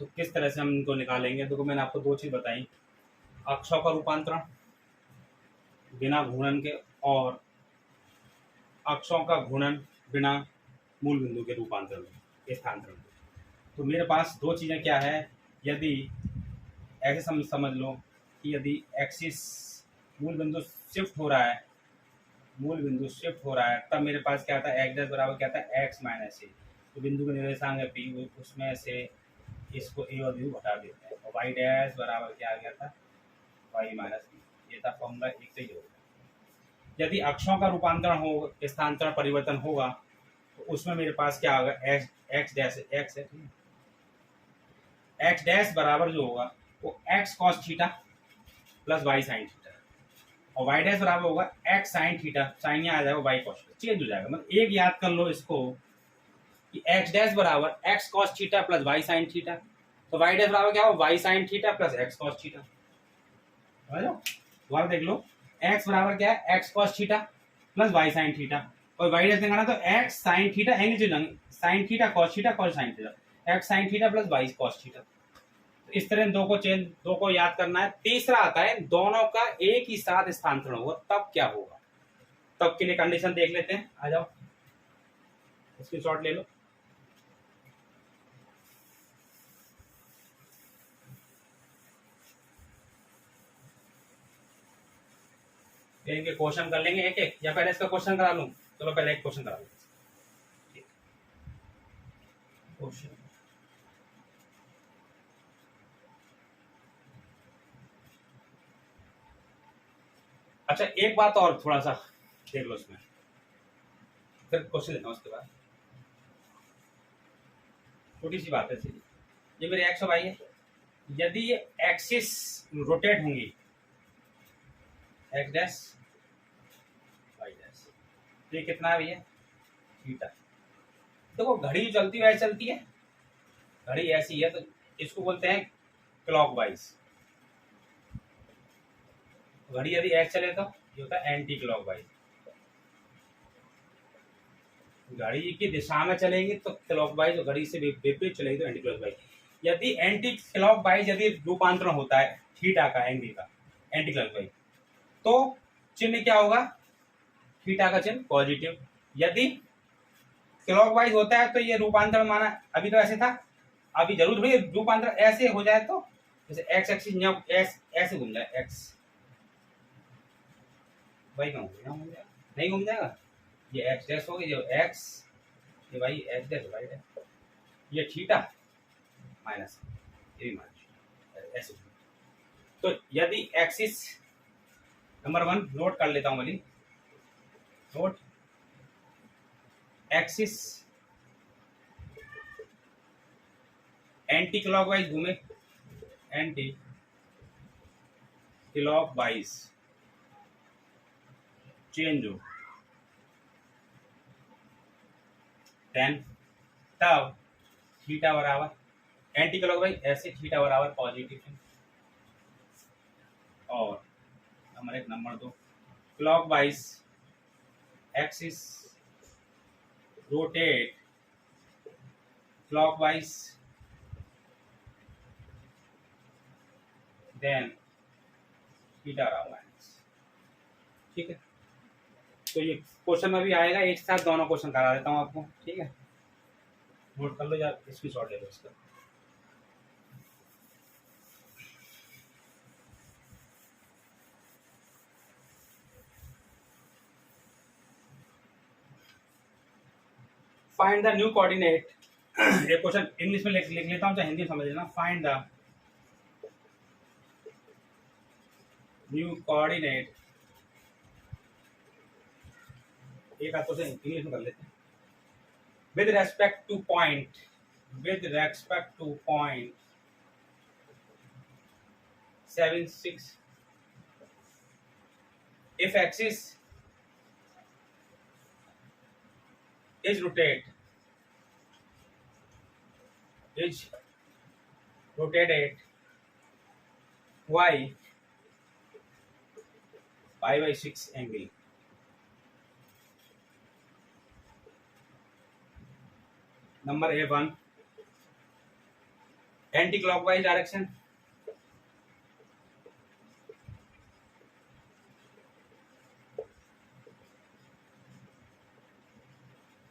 तो किस तरह से हम इनको निकालेंगे, देखो मैंने आपको दो चीज़ बताई, अक्षों का रूपांतरण बिना घूर्णन के, और अक्षों का घूर्णन बिना मूल बिंदु के रूपांतरण के स्थानांतरण। तो मेरे पास दो चीज़ें क्या है, यदि ऐसे समझ लो कि यदि एक्सिस मूल बिंदु शिफ्ट हो रहा है, तब मेरे पास क्या आता है, एक्स डैश बराबर क्या आता है एक्स माइनस ए, तो बिंदु के निर्देशांक है पी, उसमें से इसको ए और बी हटा देते हैं, और वाई डैश बराबर क्या आ गया था वाई माइनस बी, ये था फॉर्मूला एक से ही होगा। यदि अक्षों का रूपांतरण हो, स्थानांतरण परिवर्तन होगा, तो उसमें मेरे पास क्या होगा, एक्स डैश एक्स है, एक्स डैश बराबर जो होगा वो x cos theta plus y sine theta, और वाई डैश बराबर होगा एक्स साइन थीटा, साइन यहाँ आ जाएगा वाई कॉस थीटा, चेंज हो जाएगा, मतलब एक याद कर लो इसको कि एक्स डैश बराबर x cos theta plus y sine theta, तो वाई डैश बराबर क्या हो y sine theta plus x cos theta, दोबारा देख लो, एक्स बराबर क्या है x cos theta plus y sine theta, और वाई डैश निकालना तो x sine theta, angle change, sine theta cos sine theta, x sine theta plus y cos theta. तो इस तरह दो को याद करना है। तीसरा आता है दोनों का एक ही साथ स्थानांतरण होगा तब क्या होगा, तब के लिए कंडीशन देख लेते हैं, आ जाओ स्क्रीनशॉट ले लो। इनके क्वेश्चन कर लेंगे एक एक, या पहले इसका क्वेश्चन करा लूं, चलो पहले एक क्वेश्चन करा लूं। क्वेश्चन अच्छा, एक बात और थोड़ा सा देख लो इसमें, फिर क्वेश्चन लेता हूँ उसके बाद। छोटी सी बात है, ये मेरे एक्स और वाई है, यदि ये एक्सिस रोटेट होंगी, एक्स डैश वाई डैश, तो ये कितना है भैया थीटा, देखो घड़ी चलती है वैसे चलती है, घड़ी ऐसी है तो इसको बोलते हैं क्लॉकवाइज। घड़ी यदि ऐसे चले तो ये होता है एंटी क्लॉकवाइज। घड़ी की दिशा में चलेगी तो क्लॉकवाइज, घड़ी से विपरीत चलेगी तो एंटी क्लॉकवाइज। यदि एंटी क्लॉकवाइज यदि रूपांतरण होता है थीटा का, एंगल का, एंटी क्लॉकवाइज, तो चिन्ह क्या होगा? थीटा का चिन्ह पॉजिटिव। यदि क्लॉकवाइज होता है तो ये रूपांतरण माना, अभी तो ऐसे था, अभी जरूर थोड़ी रूपांतरण ऐसे हो जाए, तो जैसे एक्स एक्सिस ऐसे घूम जाए, एक्स वाई का घूम जाएगा, नहीं घूम जाएगा। ये एक्स डैश हो गया, ये एक्स, ये y x dash y dash, ये थीटा माइनस, ये भी माइनस, ऐसे। तो यदि एक्सिस नंबर 1 नोट कर लेता हूं वाली, नोट एक्सिस एंटी क्लॉकवाइज घूमे, एंटी क्लॉकवाइज चेंज हो, देन तब थीटा बराबर एंटी क्लॉकवाइज ऐसे, थीटा बराबर पॉजिटिव है। और number 2 clockwise axis rotate clockwise, then theta बराबर माइनस। ठीक है, तो ये क्वेश्चन में भी आएगा, एक साथ दोनों क्वेश्चन करा देता हूँ आपको। ठीक है, नोट कर लो यार, इसकी शॉर्ट ले लो इसका। Find the new coordinate. एक क्वेश्चन इंग्लिश में लिख लेता हूँ, चाहे हिंदी में समझ लेना। फाइंड द न्यू कोऑर्डिनेट, एक आध क्वेश्चन इंग्लिश में कर लेते हैं। With respect to point, with respect to point 7 6, if axis is rotated y pi by 6 angle, number A1 anti clockwise direction,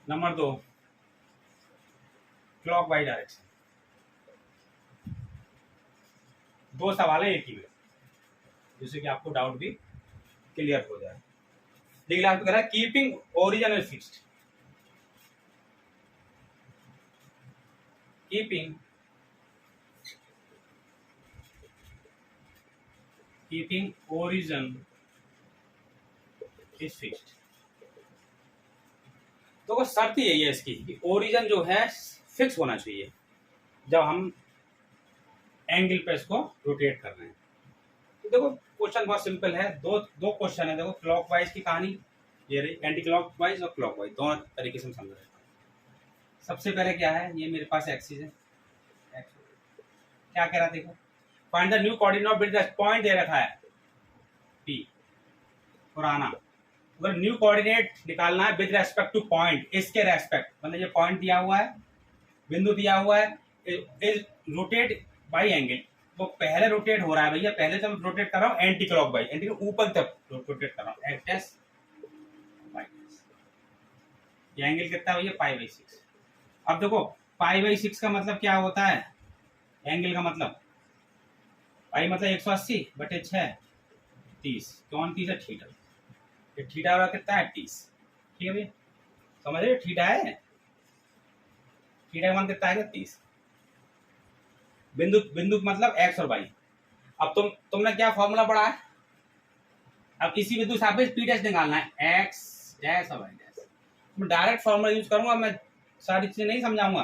number 2 clockwise direction. दो सवाल है एक ही में, जिससे कि आपको डाउट भी क्लियर हो जाए। देखिए आपको कह रहा है keeping origin fixed, keeping origin is fixed. तो वो शर्त यही है इसकी कि ओरिजिन जो है फिक्स होना चाहिए जब हम एंगल पे इसको रोटेट कर रहे हैं। तो देखो क्वेश्चन बहुत सिंपल है, दो क्वेश्चन है। देखो क्लॉकवाइज की कहानी ये रही, एंटी क्लॉकवाइज और क्लॉकवाइज दोनों तरीके से हम समझ रहे हैं। सबसे पहले क्या है, ये मेरे पास एक्सिस है, क्या कह रहा है देखो, find the new coordinate with the point दे रखा है P, पुराना। अगर न्यू कोऑर्डिनेट निकालना है विद रेस्पेक्ट टू पॉइंट, इसके रेस्पेक्ट, मतलब ये पॉइंट दिया हुआ है, बिंदु दिया हुआ है, इज रोटेट बाई एंगल, वो पहले रोटेट हो रहा है भैया, पहले तो रोटेट कर रहा हूँ एंटी क्लॉकवाइज, एंटी ऊपर तक रोटेट कर रहा हूँ एक्स वाई। ये एंगल कितना है भैया, पाई बाई 6। अब देखो पाई बाई 6 का मतलब क्या होता है, एंगल का मतलब पाई मतलब 180 बटे 6 30, कौन 30 है थीटा, ये थीटा वाला कितना है 30। ठीक है भैया, समझ रहे, थीटा है, थीटा का मान कितना है 30। बिंदु मतलब एक्स और वाई। अब तुमने क्या फॉर्मूला पढ़ा है, अब इसी बिंदु सापेक्ष पी डैश निकालना है, एक्स डैश और वाई डैश। मैं डायरेक्ट फॉर्मूला यूज करूंगा, मैं सारी चीजें नहीं समझाऊंगा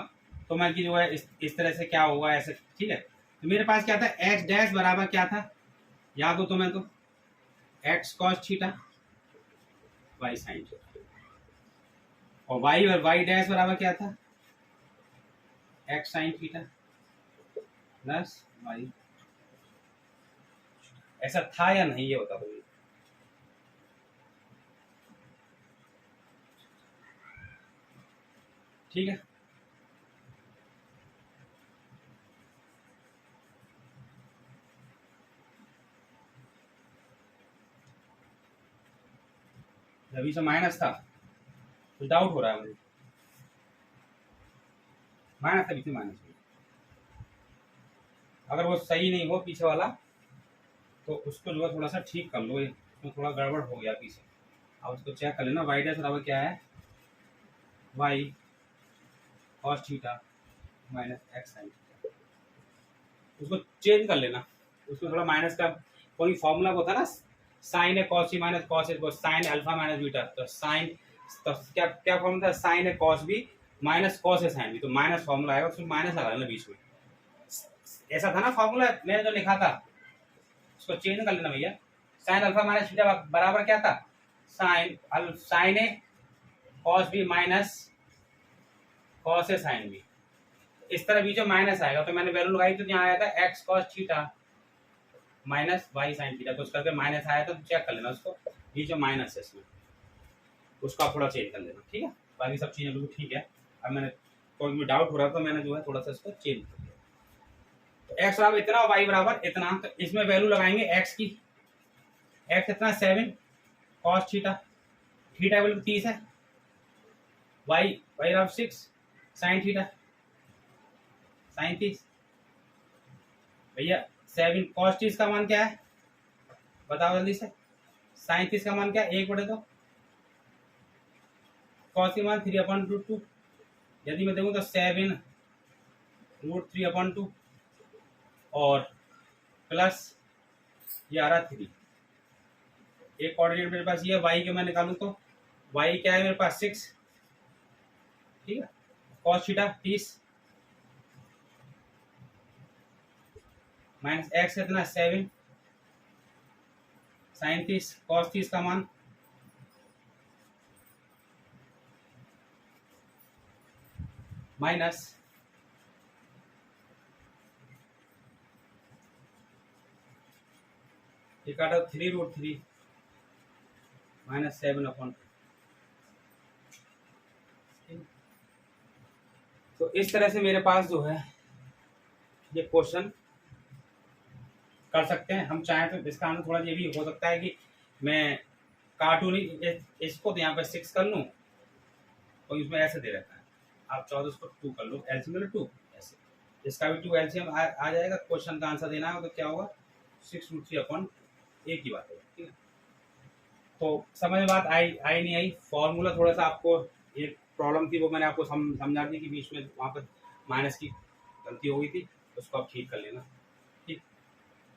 तो मैं कि जो है इस तरह से क्या होगा ऐसे। ठीक है, तो मेरे पास क्या था, एक्स डैश बराबर क्या था, याद हो तुम्हें तो, x cos theta y sine theta, और वाई डैश बराबर क्या था, x sine theta plus y, ऐसा था या नहीं ये बता दो। ठीक है, अभी से माइनस था, कुछ डाउट हो रहा है मुझे। माइनस था, पीछे माइनस। अगर वो सही नहीं हो पीछे वाला तो उसको जो है थोड़ा सा ठीक कर लो, इसमें थोड़ा गड़बड़ हो गया पीछे। अब उसको चेक कर लेना, वाई डैश बराबर क्या है, y cos theta minus x sine theta. उसको चेंज कर लेना, उसमें थोड़ा माइनस का कोई फॉर्मूला होता है ना, साइन है cos C minus cos A, sine alpha minus beta, तो साइन, तो क्या क्या फॉर्मूला था, साइन है cos B minus cos A sine B, तो माइनस फॉर्मूला आएगा, उसमें माइनस लगा लेना बीच में। ऐसा था ना फॉर्मूला मैंने जो लिखा था, उसको चेंज कर लेना भैया। साइन अल्फा माइनस थीटा बराबर क्या था, sign A cos B minus cos A sine B. इस तरह बीच में माइनस आएगा, तो मैंने वैल्यू लगाई तो यहाँ आया था x cos theta minus y sine theta, तो उस करके माइनस आया था, तो चेक कर लेना उसको, बीच में माइनस है इसमें, उसको आप थोड़ा चेंज कर लेना। ठीक है, बाकी सब चीज़ें बिल्कुल ठीक है। अब मैंने कोई भी डाउट हो रहा था, तो मैंने जो है थोड़ा सा इसको चेंज कर दिया। तो एक्स बराबर इतना, वाई बराबर इतना, तो इसमें वैल्यू लगाएंगे एक्स की, एक्स इतना 7 कॉस थीटा, थीटा वैल्यू 30 है, वाई वाई बराबर 6 साइन थीटा, साइन 30 भैया। 7 कॉस 30 का मान क्या है बताओ जल्दी से, साइन 30 का मान क्या है, 1/2, कॉस का मान 3/2, यदि मैं देखूँ तो 7√3/2 और प्लस ये आ रहा 3, एक कोऑर्डिनेट मेरे पास ये है, वाई के मैं निकालूं तो वाई क्या है मेरे पास 6, ठीक है, कॉस थीटा 30 माइनस एक्स कितना 7 साइन 30 कॉस 30 का मान माइनस ये काटा 3√3 माइनस 7/2। तो इस तरह से मेरे पास जो है ये क्वेश्चन कर सकते हैं हम चाहें तो। इसका आंसर थोड़ा ये भी हो सकता है कि मैं कार्टून इसको तो यहाँ पे 6 कर लूँ, तो इसमें ऐसे दे रहता है, आप चाहो तो उसको 2 कर लो, एलसीएम 2 ऐसे, इसका भी 2 एलसीएम आ जाएगा। क्वेश्चन का आंसर देना है तो क्या होगा 6√3 एक ही बात है। ठीक है, तो समझ में बात आई नहीं आई, फॉर्मूला थोड़ा सा आपको एक प्रॉब्लम थी, वो मैंने आपको समझा दी कि बीच में वहाँ पर माइनस की गलती हो गई थी, उसको आप ठीक कर लेना। ठीक,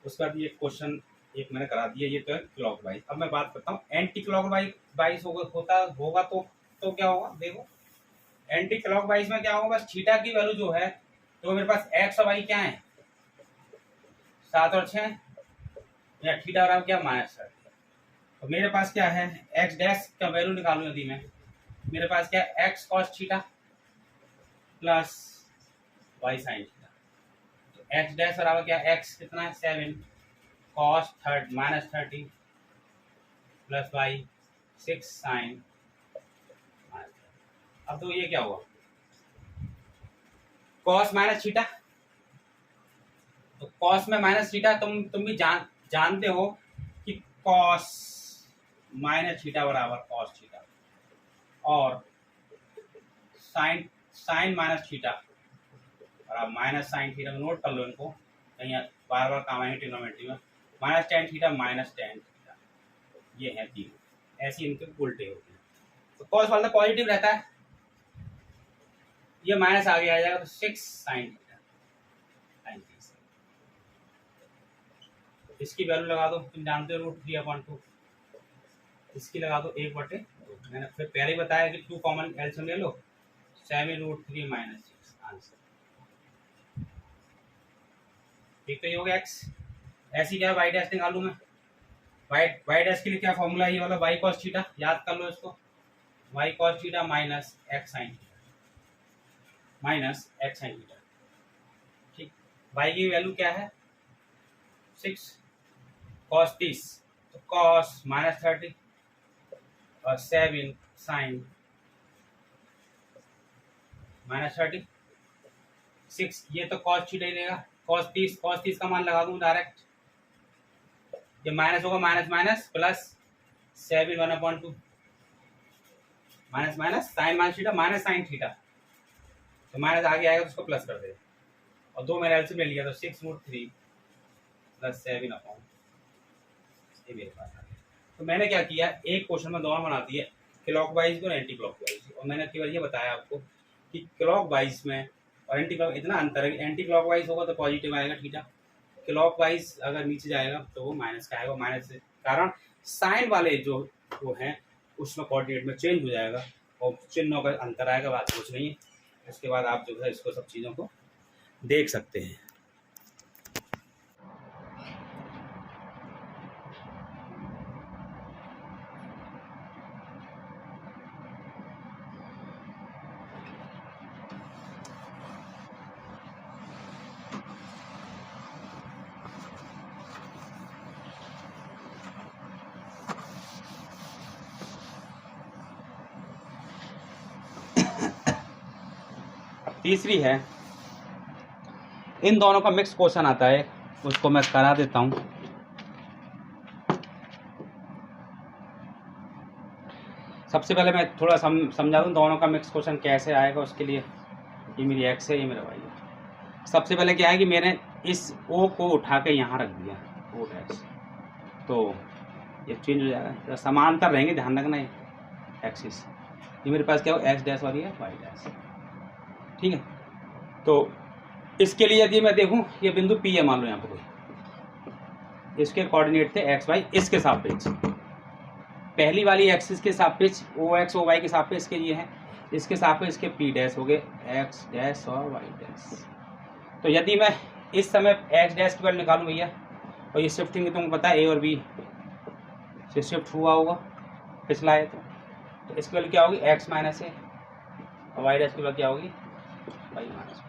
उसके बाद ये क्वेश्चन एक मैंने करा दिया, ये तो है क्लॉक वाइज। अब मैं बात करता हूँ एंटी क्लॉक वाइज होगा तो क्या होगा, देखो एंटी क्लॉक वाइज में क्या होगा, बस थीटा की वैल्यू जो है, तो मेरे पास एक्स और वाई क्या है 7 और 6, या थीटा बराबर क्या -7। तो मेरे पास क्या है एक्स डैश का वैल्यू निकालू यदि मैं, मेरे पास क्या है x cos theta plus y sine theta, तो एक्स डैश बराबर क्या, एक्स कितना है 7 कॉस -30 प्लस वाई 6 साइन। अब तो ये क्या हुआ कॉस माइनस थीटा, तो कॉस में माइनस थीटा तुम भी जानते हो कि कॉस माइनस थीटा बराबर कॉस थीटा, और साइन माइनस थीटा बराबर माइनस साइन थीटा। नोट कर लो इनको, कहीं बार बार काम आएंगे ट्रिग्नोमेट्री में। Minus tan theta minus tan theta, ये है तीन, ऐसी इनके उल्टे होते हैं। तो कॉस वाला पॉजिटिव रहता है, ये माइनस आगे आ जाएगा, तो 6 साइन थीटा। इसकी वैल्यू लगा दो, तुम जानते हो √3/2, इसकी लगा दो 1/2। मैंने फिर पहले ही बताया कि 2 कॉमन एलसीएम ले लो, 7√3 - 6 आंसर। ठीक, तो ये हो गया एक्स। ऐसी क्या वाई डैश निकालू मैं, वाई डैश के लिए क्या फॉर्मूला है, ये वाला वाई कॉस थीटा, याद कर लो इसको, y cos theta minus x sine theta, minus x sine theta. ठीक, y की वैल्यू क्या है 6 cos 30, तो cos -30 और 7 sin -30 6, ये तो cos थीटा ही देगा। cos 30 का मान लगा दूं डायरेक्ट, ये माइनस होगा minus minus plus 7 1/2 minus minus sine minus theta minus sine theta, तो माइनस आगे आएगा तो उसको प्लस कर दे, और दो मैंने एलसीएम ले लिया तो 6√3 प्लस 7 ये मेरे पास आ गया। तो मैंने क्या किया, एक क्वेश्चन में दोनों बना दिए, क्लॉकवाइज और एंटी क्लॉकवाइज, और मैंने केवल ये बताया आपको कि क्लॉकवाइज में और एंटी क्लॉक इतना अंतर है कि एंटी क्लॉकवाइज होगा तो पॉजिटिव आएगा थीटा, क्लॉकवाइज अगर नीचे जाएगा तो वो माइनस का आएगा, माइनस से कारण साइन वाले जो वो हैं उसमें कोऑर्डिनेट में चेंज हो जाएगा और चिन्हों का अंतर आएगा, बात कुछ नहीं है। उसके बाद आप जो है इसको सब चीज़ों को देख सकते हैं। तीसरी है, इन दोनों का मिक्स क्वेश्चन आता है, उसको मैं करा देता हूं। सबसे पहले मैं थोड़ा समझा दूं दोनों का मिक्स क्वेश्चन कैसे आएगा। उसके लिए ये मेरी एक्स है, ये मेरा वाई है। सबसे पहले क्या है कि मैंने इस ओ को उठा के यहाँ रख दिया ओ डैश, तो ये चेंज हो जाएगा, समांतर रहेंगे, ध्यान रखना है एक्सिस। ये मेरे पास क्या हो एक्स डैश वाली है वाई डैश, ठीक है। तो इसके लिए यदि मैं देखूं ये बिंदु पी है, मान लो यहाँ पर कोई, इसके कोऑर्डिनेट थे एक्स वाई, इसके सापेक्ष पहली वाली एक्सिस के सापेक्ष ओ एक्स ओ वाई के सापेक्ष के ये है, इसके सापेक्ष के पी डैश हो गए एक्स डैश और वाई डैश। तो यदि मैं इस समय एक्स डैश की वैल्यू निकालूं भैया, और ये शिफ्टिंग तुमको पता है ए और बी से शिफ्ट हुआ होगा पिछला है, तो इसकी वैल्यू क्या होगी एक्स माइनस ए, और वाई डैश की वैल्यू क्या होगी वाई माइनस।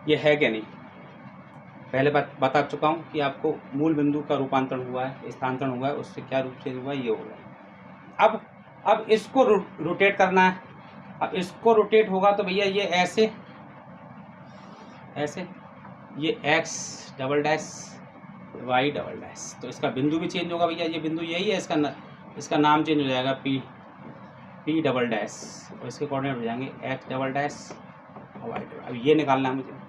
ये है क्या नहीं, पहले बता चुका हूँ कि आपको मूल बिंदु का रूपांतरण हुआ है, स्थानांतरण हुआ है, उससे क्या रूप से हुआ है, ये होगा। अब इसको रोटेट करना है। अब इसको रोटेट होगा तो भैया ये ऐसे ऐसे, ये x double dash y double dash, तो इसका बिंदु भी चेंज होगा भैया, ये बिंदु यही है, इसका नाम चेंज हो जाएगा पी डबल डैश, और इसके कोऑर्डिनेट हो जाएंगे एक्स डबल डैश और वाई डबल। अब ये निकालना है मुझे,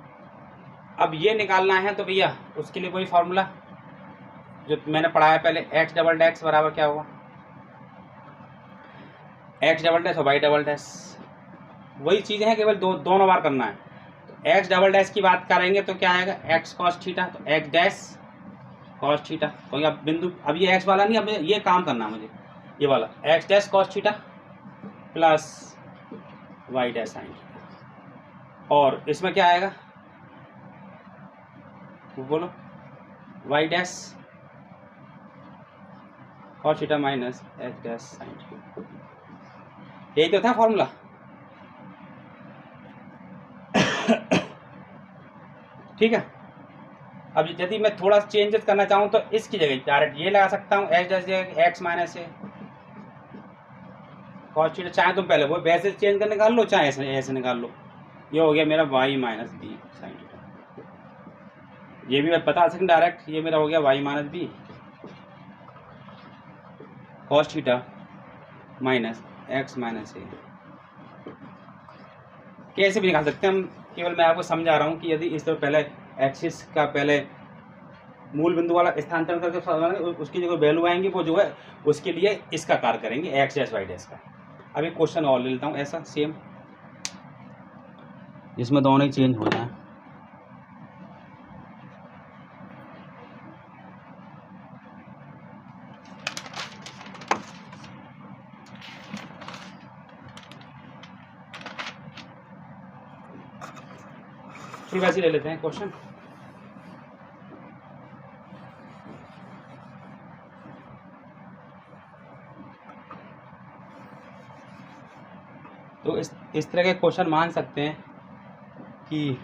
अब ये निकालना है तो भैया उसके लिए कोई फार्मूला जो मैंने पढ़ाया पहले, एक्स डबल डैश बराबर क्या होगा एक्स डबल डैश और वाई डबल डैश, वही चीज़ें हैं, केवल दोनों बार करना है। तो एक्स डबल डैश की बात करेंगे तो क्या आएगा एक्स कॉस थीटा, तो एक्स डैश कॉस थीटा, तो अब बिंदु अब ये एक्स वाला नहीं, अब ये काम करना है मुझे, ये वाला x dash cos theta plus y dash sine theta, और इसमें क्या आएगा वो बोलो y dash cos theta minus x dash sine theta, यही तो था फॉर्मूला। ठीक है। अब यदि मैं थोड़ा चेंजेस करना चाहूँ तो इसकी जगह डायरेक्ट ये लगा सकता हूँ एक्स डैश जगह x minus a cos theta, चाहे तुम पहले वो वैसे चेंज कर निकाल लो, चाहे ऐसे निकाल लो, ये हो गया मेरा y minus b sine theta. ये भी मैं बता सकूँ डायरेक्ट, ये मेरा हो गया y minus b cos theta minus x minus a. कैसे भी निकाल सकते हैं हम, केवल मैं आपको समझा रहा हूँ कि यदि इस तरह पहले एक्सिस का पहले मूल बिंदु वाला स्थानांतरण करके उसकी जो वैल्यू आएंगी वो जो है उसके लिए इसका कार्य करेंगे एक्स डैश वाई डैश का। अभी क्वेश्चन और ले लेता हूँ ऐसा सेम, जिसमें दोनों ही चेंज हो जाए। फिर वैसे ले लेते हैं क्वेश्चन। तो इस तरह के क्वेश्चन मान सकते हैं कि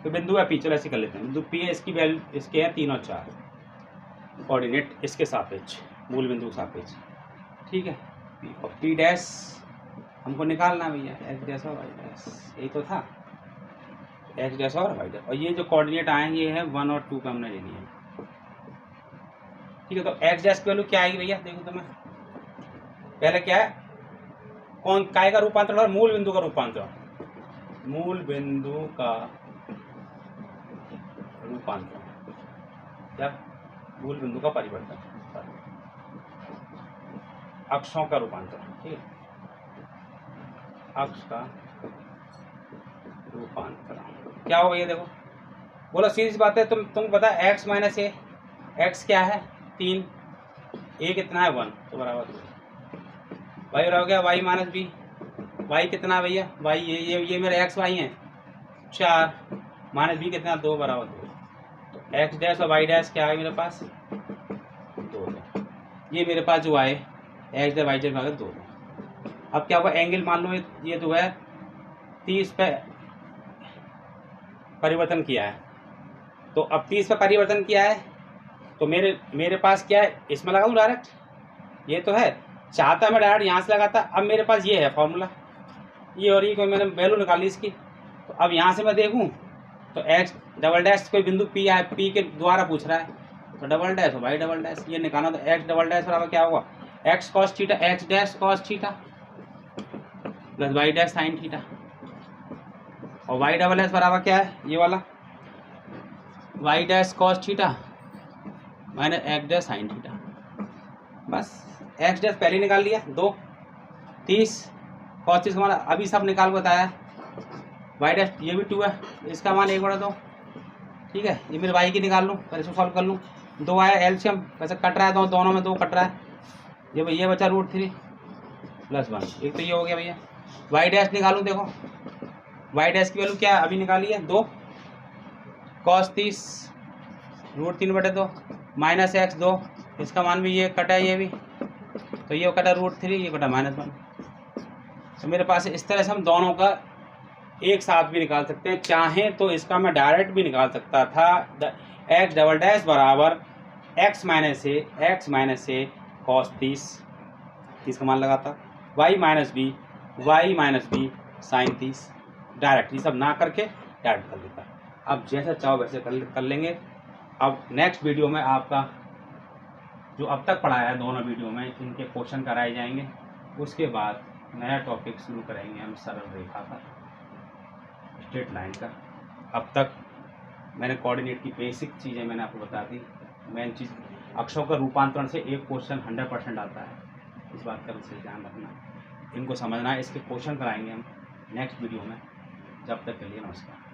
तो बिंदु है पी, चलो ऐसे कर लेते हैं। बिंदु पी है, इसकी वैल्यू इसके हैं 3 और 4 कोऑर्डिनेट इसके सापेक्ष, मूल बिंदु के सापेक्ष, ठीक है। और पी डैश हमको निकालना भैया, एक्स डैश और वाई डैश, यही तो था, एक्स डैश और वाई डैश। और ये जो कोऑर्डिनेट आएंगे ये है 1 और 2 का हमने ले लिया, ठीक है। तो एक्स डैश की वैल्यू क्या आएगी भैया, देखो तो मैं पहले क्या है, कौन काय का रूपांतरण और मूल बिंदु का रूपांतरण, मूल बिंदु का रूपांतरण, क्या मूल बिंदु का परिवर्तन, अक्षों का रूपांतरण, ठीक है, अक्ष का रूपांतरण क्या होगा ये देखो, बोलो सीधी सी बात है, तुम पता है एक्स माइनस ए, एक्स क्या है 3, ए कितना है 1, तो बराबर 2, वाई हो गया वाई माइनस बी, वाई कितना है भैया, वाई ये मेरे एक्स वाई है 4, माइनस बी कितना 2, बराबर 2। तो एक्स डैश और वाई डैश क्या है मेरे पास 2, ये मेरे पास जो आए एक्स डैश वाई डैश भाग 2। अब क्या होगा, एंगल मान लो ये जो है 30 पे परिवर्तन किया है, तो अब 30 पे परिवर्तन किया है तो मेरे पास क्या है, इसमें लगाऊं डायरेक्ट, ये तो है, चाहता मैं डायरेक्ट यहाँ से लगाता। अब मेरे पास ये है फॉर्मूला, ये और ये कोई मैंने वैल्यू निकाली इसकी, तो अब यहाँ से मैं देखूँ तो एक्स डबल डैश कोई बिंदु पी है, पी के द्वारा पूछ रहा है, तो डबल डैश और वाई डबल डैश ये निकालना, तो एक्स डबल डैश बराबर क्या होगा, x cos theta, x dash cos theta plus y dash sine theta, और वाई डबल डैश बराबर क्या है ये वाला, y dash cos theta minus x dash sine theta. बस एक्स डैश पहले निकाल लिया 2, 30 कॉस 30 का मान अभी सब निकाल बताया, वाई डैश ये भी 2 है, इसका मान 1/2, ठीक है। ये मेरे वाई की निकाल लूँ, पहले इसको सॉल्व कर लूँ, 2 आया एलसीएम, वैसे कट रहा है दोनों में 2 कट रहा है, ये बचा √3 + 1, एक तो ये हो गया भैया। वाई डैश निकालूँ, देखो वाई डैश की वैल्यू क्या है अभी निकाली है 2 कॉस 30 √3/2 माइनस एक्स 2, इसका मान भी ये कटा है, ये भी तो ये कटा √3, ये कटा -1। तो मेरे पास इस तरह से हम दोनों का एक साथ भी निकाल सकते हैं, चाहें तो इसका मैं डायरेक्ट भी निकाल सकता था, एक्स डबल डैश बराबर एक्स माइनस ए कॉस 30 का मान लगाता, y minus b sine 30, direct ये सब ना करके डायरेक्ट कर देता। अब जैसा चाहो वैसे कर लेंगे। अब नेक्स्ट वीडियो में आपका जो अब तक पढ़ाया है दोनों वीडियो में इनके क्वेश्चन कराए जाएंगे, उसके बाद नया टॉपिक शुरू करेंगे हम सरल रेखा का, स्ट्रेट लाइन का। अब तक मैंने कोऑर्डिनेट की बेसिक चीज़ें मैंने आपको बता दी, मेन चीज़ अक्षरों का रूपांतरण से एक क्वेश्चन 100% आता है, इस बात का विशेष ध्यान रखना, इनको समझना है। इसके क्वेश्चन कराएंगे हम नेक्स्ट वीडियो में। जब तक के लिए नमस्कार।